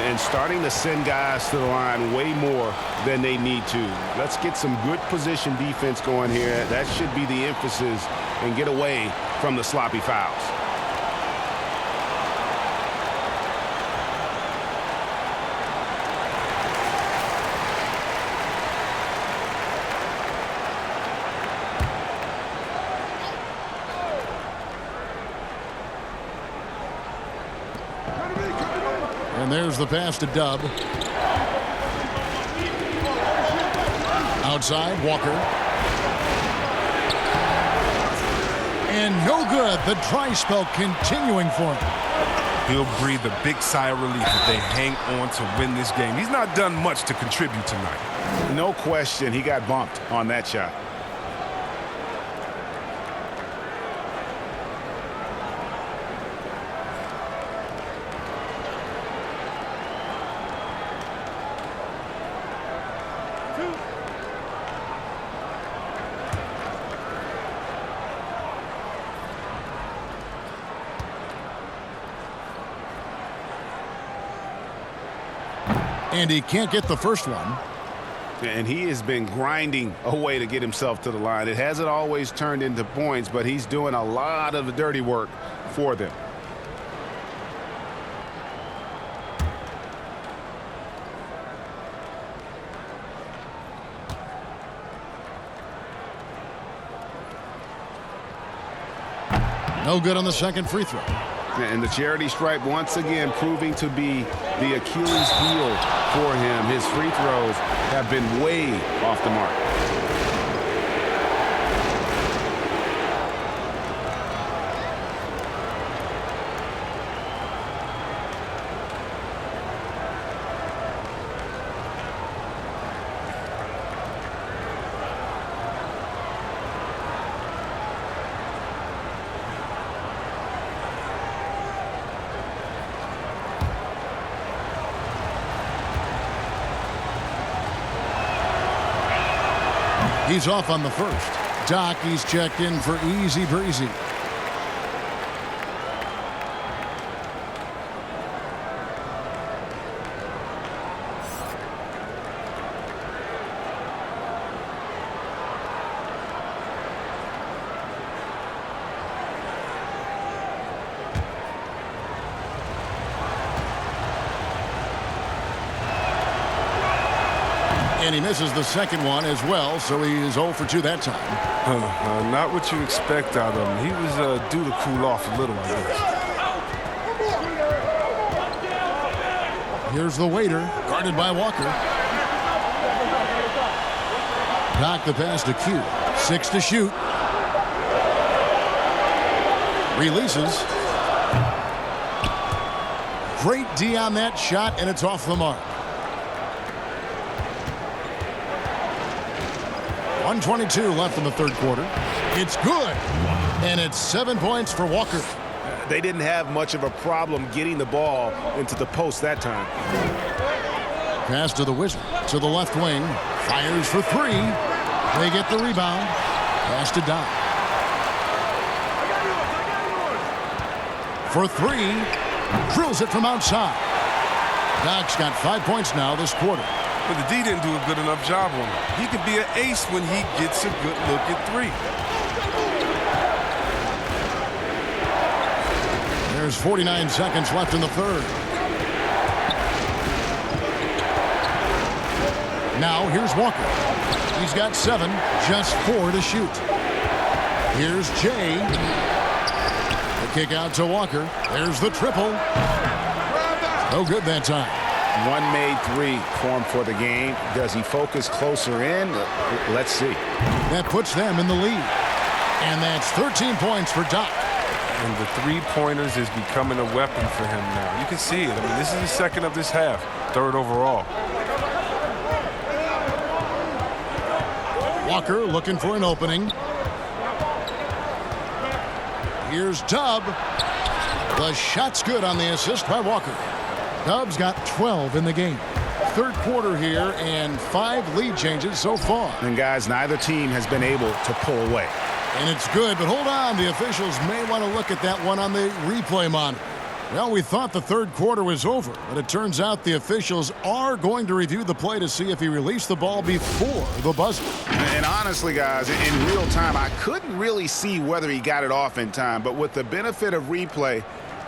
And starting to send guys to the line way more than they need to. Let's get some good position defense going here. That should be the emphasis, and get away from the sloppy fouls. And there's the pass to Dub. Outside, Walker. And no good. The dry spell continuing for him. He'll breathe a big sigh of relief if they hang on to win this game. He's not done much to contribute tonight. No question, he got bumped on that shot. And he can't get the first one. And he has been grinding away to get himself to the line. It hasn't always turned into points, but he's doing a lot of the dirty work for them. No good on the second free throw. And the charity stripe once again proving to be the Achilles heel for him. His free throws have been way off the mark. He's off on the first. Dockey's checked in for easy breezy. And he misses the second one as well, so he is 0 for 2 that time. Not what you expect out of him. He was due to cool off a little, I guess. Here's the waiter, guarded by Walker. Knock the pass to Q. 6 to shoot. Releases. Great D on that shot, and it's off the mark. 1:22 left in the third quarter. It's good, and it's 7 points for Walker. They didn't have much of a problem getting the ball into the post that time. Pass to the Wizard, to the left wing. Fires for three. They get the rebound. Pass to Doc. For three. Drills it from outside. Doc's got 5 points now this quarter. But the D didn't do a good enough job on him. He could be an ace when he gets a good look at three. There's 49 seconds left in the third. Now here's Walker. He's got 7, just 4 to shoot. Here's Jay. The kick out to Walker. There's the triple. No good that time. One made three formed for the game. Does he focus closer in? Let's see. That puts them in the lead. And that's 13 points for Doc. And the three-pointers is becoming a weapon for him now. You can see it. I mean, this is the second of this half, third overall. Walker looking for an opening. Here's Dub. The shot's good on the assist by Walker. Dub's got 12 in the game. Third quarter here and 5 lead changes so far. And guys, neither team has been able to pull away. And it's good, but hold on. The officials may want to look at that one on the replay monitor. Well, we thought the third quarter was over, but it turns out the officials are going to review the play to see if he released the ball before the buzzer. And honestly, guys, in real time, I couldn't really see whether he got it off in time, but with the benefit of replay,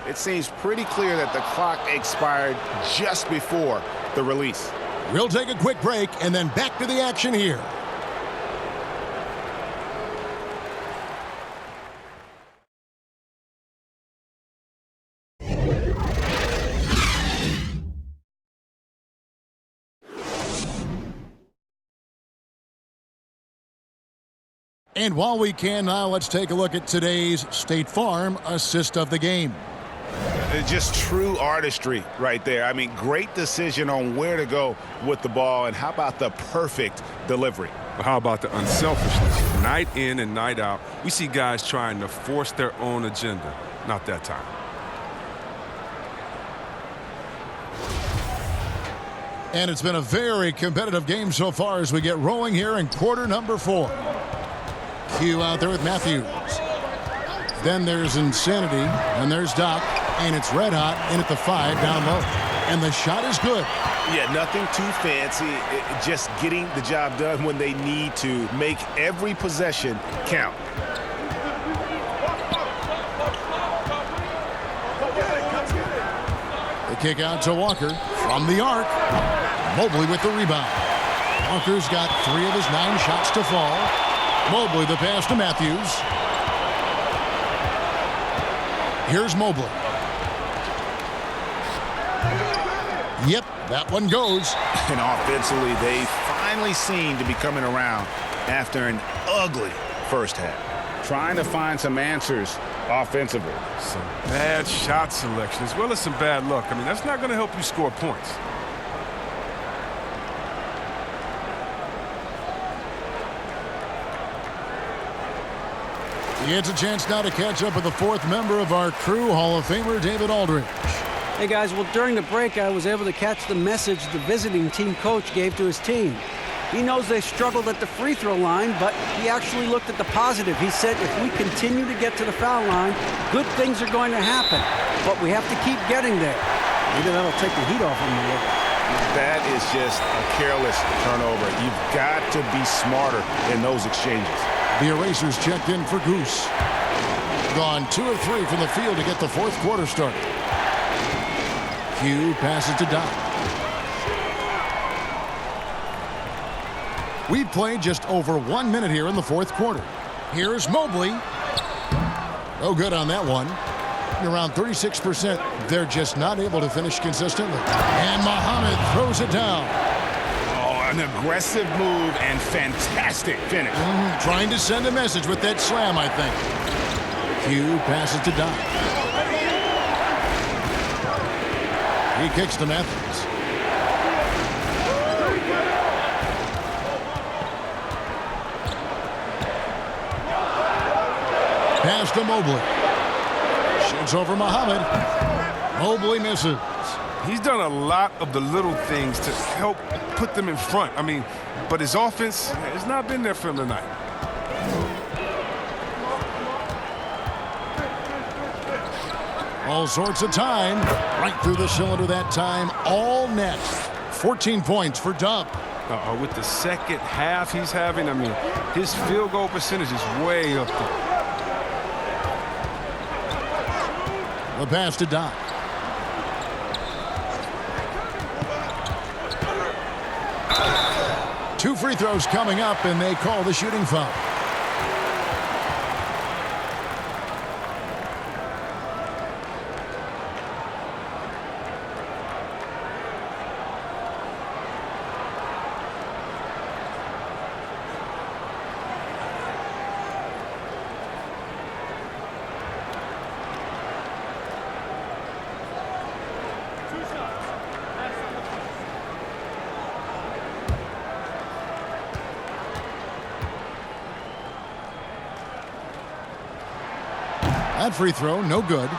it seems pretty clear that the clock expired just before the release. We'll take a quick break and then back to the action here. And while we can now, let's take a look at today's State Farm assist of the game. It's just true artistry right there. I mean, great decision on where to go with the ball, and how about the perfect delivery? But how about the unselfishness? Night in and night out, we see guys trying to force their own agenda. Not that time. And it's been a very competitive game so far as we get rolling here in quarter number 4. Q out there with Matthews. Then there's Insanity, and there's Doc, and it's red hot in at the 5 down low. And the shot is good. Yeah, nothing too fancy. Just getting the job done when they need to. Make every possession count. The kick out to Walker from the arc. Mobley with the rebound. Walker's got 3 of his 9 shots to fall. Mobley the pass to Matthews. Here's Mobley. Yep, that one goes. And offensively, they finally seem to be coming around after an ugly first half. Trying to find some answers offensively. Some bad shot selection as well as some bad luck. I mean, that's not going to help you score points. He gets a chance now to catch up with the 4th member of our crew, Hall of Famer David Aldridge. Hey, guys, well, during the break, I was able to catch the message the visiting team coach gave to his team. He knows they struggled at the free throw line, but he actually looked at the positive. He said, if we continue to get to the foul line, good things are going to happen. But we have to keep getting there. Maybe that'll take the heat off him a little. That is just a careless turnover. You've got to be smarter in those exchanges. The Erasers checked in for Goose. Gone 2 of 3 from the field to get the 4th quarter started. Q passes to Doc. We've played just over 1 minute here in the 4th quarter. Here's Mobley. No good on that one. Around 36%. They're just not able to finish consistently. And Muhammad throws it down. An aggressive move and fantastic finish. Trying to send a message with that slam, I think. Q passes to Doc. He kicks to Matthews. Pass to Mobley. Shoots over Muhammad. Mobley misses. He's done a lot of the little things to help put them in front. I mean, but his offense has not been there for him tonight. All sorts of time. Right through the cylinder that time. All net. 14 points for Dub. With the second half he's having, I mean, his field goal percentage is way up there. The pass to Doc. Two free throws coming up, and they call the shooting foul. That free throw, no good.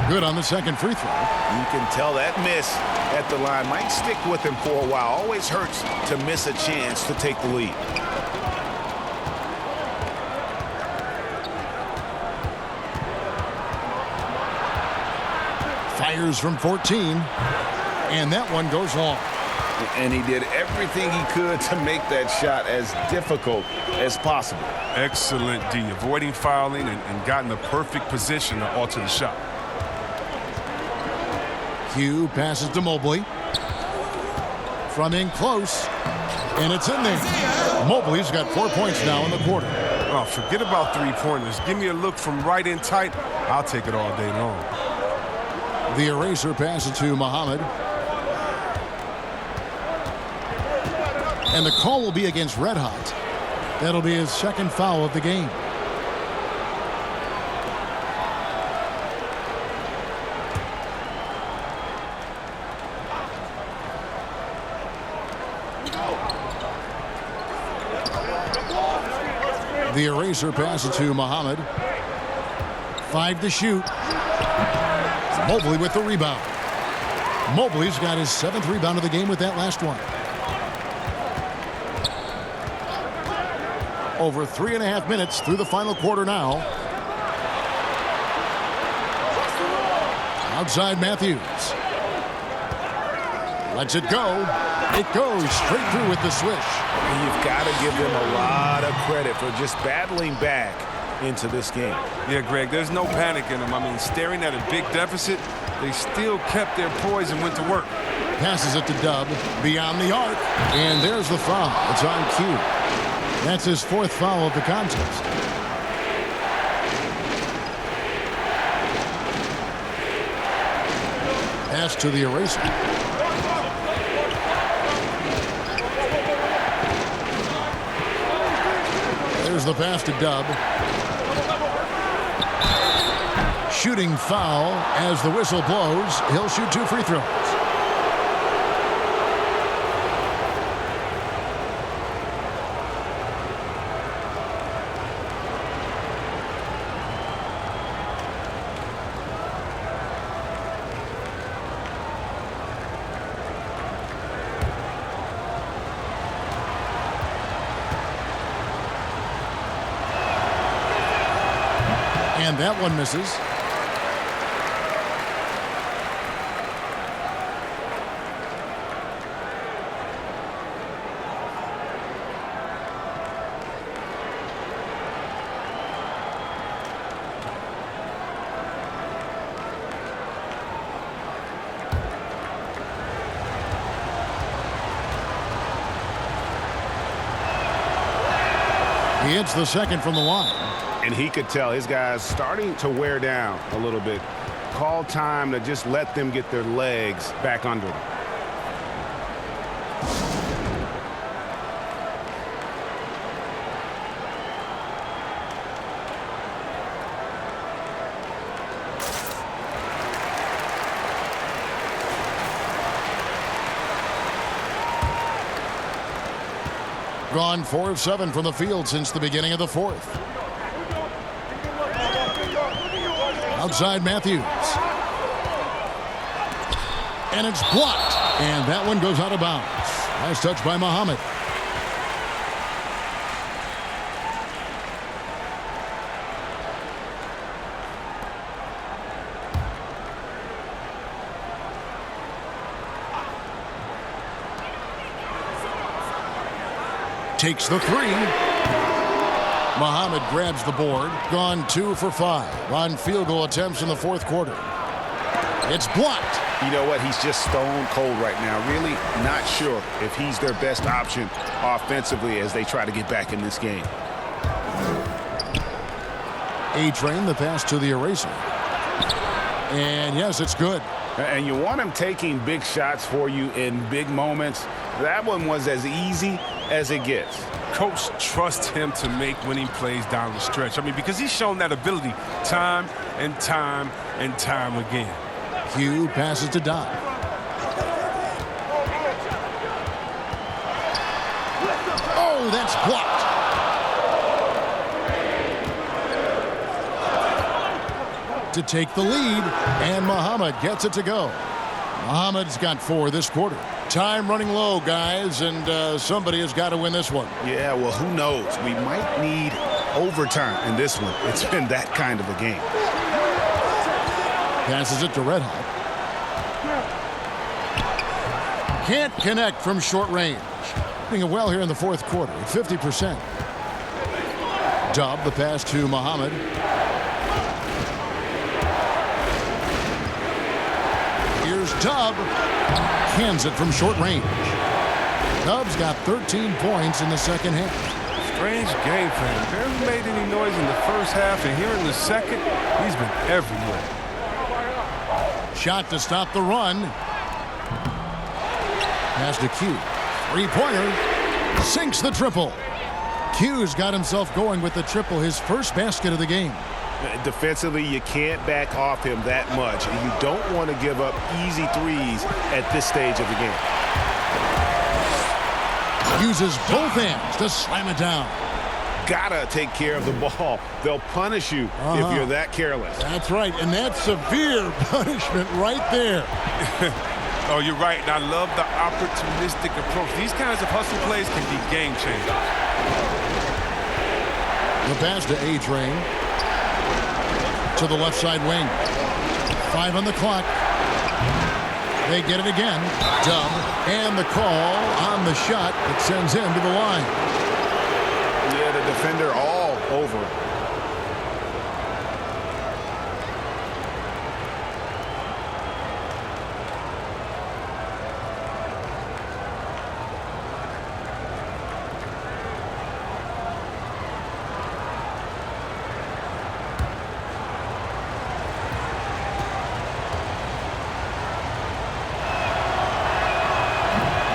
Good on the second free throw. You can tell that miss at the line might stick with him for a while. Always hurts to miss a chance to take the lead. Fires from 14, and that one goes long. And he did everything he could to make that shot as difficult as possible. Excellent D, avoiding fouling and got in the perfect position to alter the shot. Hugh passes to Mobley. From in close, and it's in there. Mobley's got 4 points now in the quarter. Oh, forget about three-pointers. Give me a look from right in tight. I'll take it all day long. The eraser passes to Muhammad. And the call will be against Red Hot. That'll be his second foul of the game. The eraser passes to Muhammad. 5 to shoot. Mobley with the rebound. Mobley's got his 7th rebound of the game with that last one. Over 3.5 minutes through the final quarter now. Outside Matthews. Lets it go. It goes straight through with the swish. And you've got to give them a lot of credit for just battling back into this game. Yeah, Greg, there's no panic in them. I mean, staring at a big deficit, they still kept their poise and went to work. Passes it to Dub beyond the arc. And there's the foul. It's on cue. That's his 4th foul of the contest. Pass to the eraser. There's the pass to Dub. Shooting foul as the whistle blows. He'll shoot 2 free throws. And that one misses. He hits the second from the line. And he could tell his guys starting to wear down a little bit. Call time to just let them get their legs back under them. Gone 4 of 7 from the field since the beginning of the fourth. Outside Matthews. And it's blocked. And that one goes out of bounds. Nice touch by Muhammad. Takes the three. Muhammad grabs the board. Gone 2 for 5 on field goal attempts in the fourth quarter. It's blocked. You know what? He's just stone cold right now. Really not sure if he's their best option offensively as they try to get back in this game. A-Train, the pass to the eraser. And yes, it's good. And you want him taking big shots for you in big moments. That one was as easy as it gets. Coach trusts him to make winning plays down the stretch. I mean, because he's shown that ability time and time and time again. Hugh passes to Doc. Oh, that's blocked. To take the lead, and Muhammad gets it to go. Muhammad's got 4 this quarter. Time running low, guys, and somebody has got to win this one. Yeah, well, who knows? We might need overtime in this one. It's been that kind of a game. Passes it to Red Hot. Can't connect from short range. Doing it well here in the fourth quarter at 50%. Dub, the pass to Muhammad. Here's Dub. Hands it from short range. Dub's got 13 points in the second half. Strange game for him. Barely made any noise in the first half, and here in the second, he's been everywhere. Shot to stop the run. Pass to Q. Three-pointer. Sinks the triple. Q's got himself going with the triple, his first basket of the game. Defensively, you can't back off him that much. And you don't want to give up easy threes at this stage of the game. Uses both hands to slam it down. Gotta take care of the ball. They'll punish you if you're that careless. That's right, and that's severe punishment right there. Oh, you're right, and I love the opportunistic approach. These kinds of hustle plays can be game changers. The pass to A-Train. To the left side wing. 5 on the clock. They get it again. Dub. And the call on the shot that sends him to the line. Yeah, the defender all over it.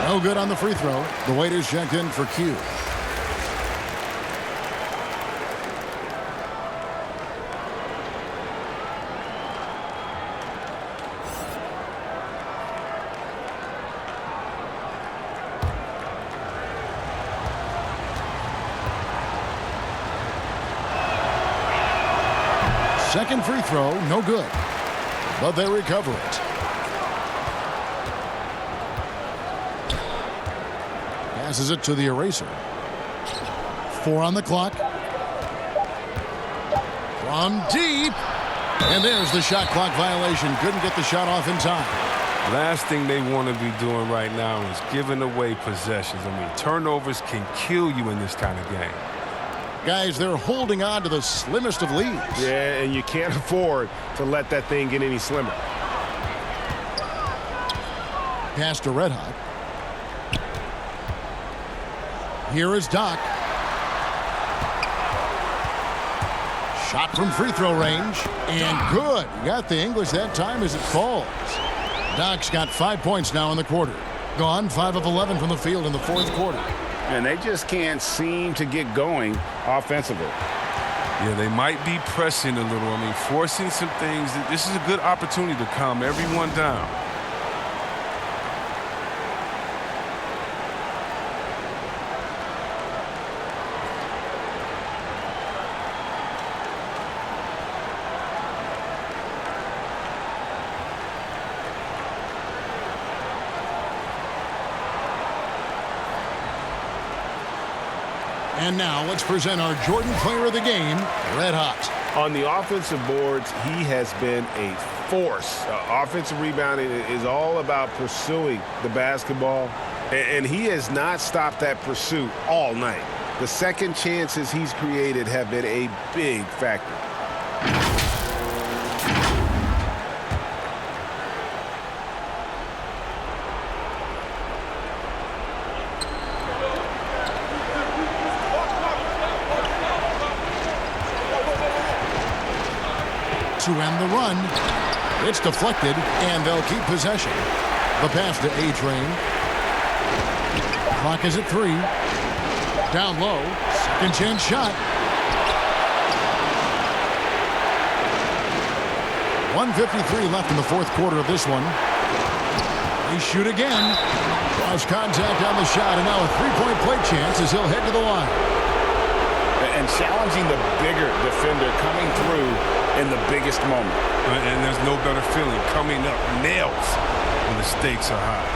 No good on the free throw. The waiter's checked in for Q. Second free throw, no good. But they recover it. Passes it to the eraser. 4 on the clock. From deep. And there's the shot clock violation. Couldn't get the shot off in time. Last thing they want to be doing right now is giving away possessions. I mean, turnovers can kill you in this kind of game. Guys, they're holding on to the slimmest of leads. Yeah, and you can't afford to let that thing get any slimmer. Pass to Red Hot. Here is Doc. Shot from free throw range. And good. Got the English that time as it falls. Doc's got 5 points now in the quarter. Gone 5 of 11 from the field in the fourth quarter. And they just can't seem to get going offensively. Yeah, they might be pressing a little. I mean, forcing some things. This is a good opportunity to calm everyone down. And now let's present our Jordan Player of the Game, Red Hot. On the offensive boards, he has been a force. Offensive rebounding is all about pursuing the basketball, and he has not stopped that pursuit all night. The second chances he's created have been a big factor. To end the run. It's deflected, and they'll keep possession. The pass to A-Train. Clock is at 3. Down low. Second chance shot. 1:53 left in the fourth quarter of this one. They shoot again. Cross contact on the shot, and now a three-point play chance as he'll head to the line. And challenging the bigger defender coming through in the biggest moment. And there's no better feeling coming up nails when the stakes are high.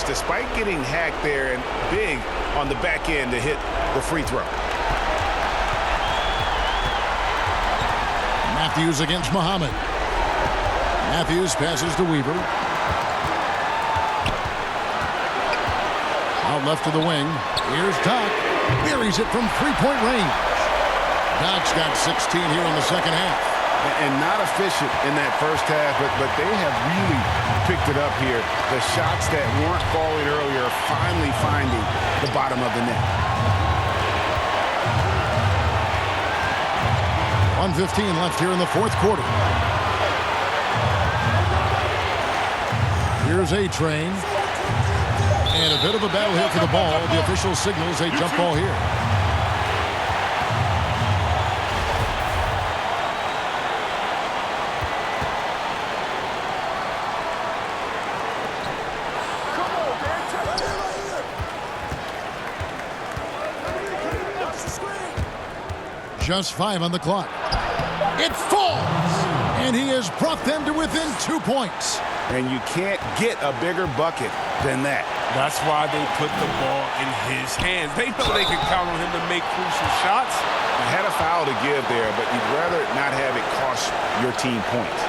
Despite getting hacked there, and big on the back end to hit the free throw. Matthews against Muhammad. Matthews passes to Weaver. Out left to the wing. Here's Doc. Buries it from three-point range. Doc's got 16 here in the second half. And not efficient in that first half, but they have really picked it up here. The shots that weren't falling earlier are finally finding the bottom of the net. 1:15 left here in the fourth quarter. Here's A-Train. And a bit of a battle here for the ball. The official signals a jump ball here. Just 5 on the clock. It falls! And he has brought them to within 2 points. And you can't get a bigger bucket than that. That's why they put the ball in his hands. They know they can count on him to make crucial shots. You had a foul to give there, but you'd rather not have it cost your team points.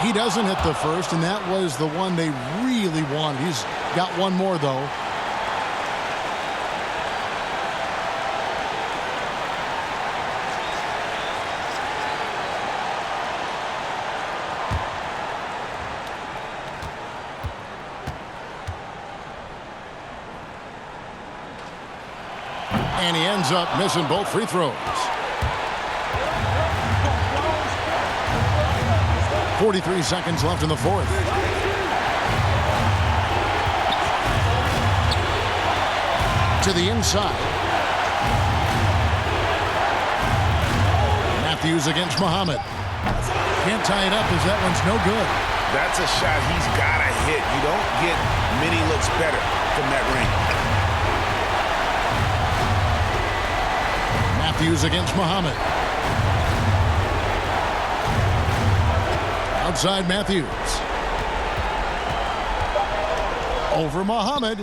He doesn't hit the first, and that was the one they really wanted. He's got one more, though. And he ends up missing both free throws. 43 seconds left in the fourth. To the inside. Matthews against Muhammad. Can't tie it up as that one's no good. That's a shot he's got to hit. You don't get many looks better from that range. Matthews against Muhammad. Outside Matthews. Over Muhammad.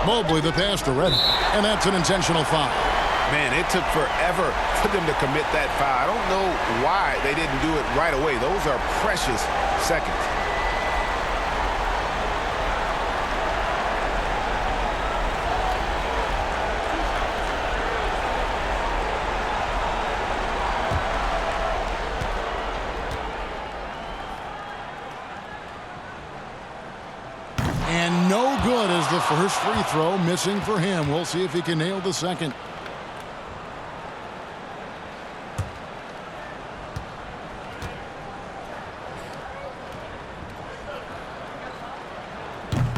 Mobley the pass to Reddick. And that's an intentional foul. Man, it took forever for them to commit that foul. I don't know why they didn't do it right away. Those are precious seconds. And no good as the first free throw missing for him. We'll see if he can nail the second.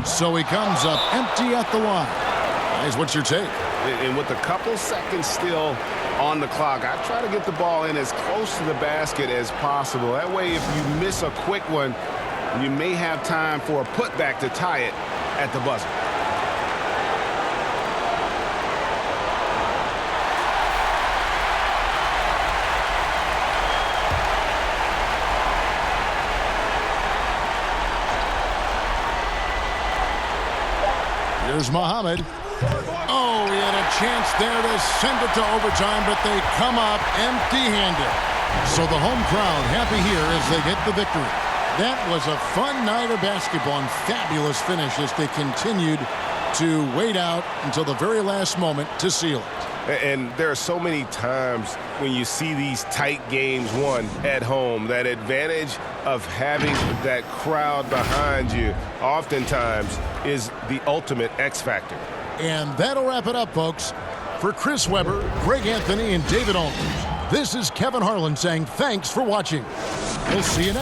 So he comes up empty at the line. Guys, what's your take? And with a couple seconds still on the clock, I try to get the ball in as close to the basket as possible. That way, if you miss a quick one, you may have time for a putback to tie it at the buzzer. Here's Muhammad. Oh, he had a chance there to send it to overtime, but they come up empty-handed. So the home crowd happy here as they get the victory. That was a fun night of basketball and fabulous finish as they continued to wait out until the very last moment to seal it. And there are so many times when you see these tight games won at home, that advantage of having that crowd behind you oftentimes is the ultimate X factor. And that'll wrap it up, folks. For Chris Webber, Greg Anthony, and David Aldridge, this is Kevin Harlan saying thanks for watching. We'll see you next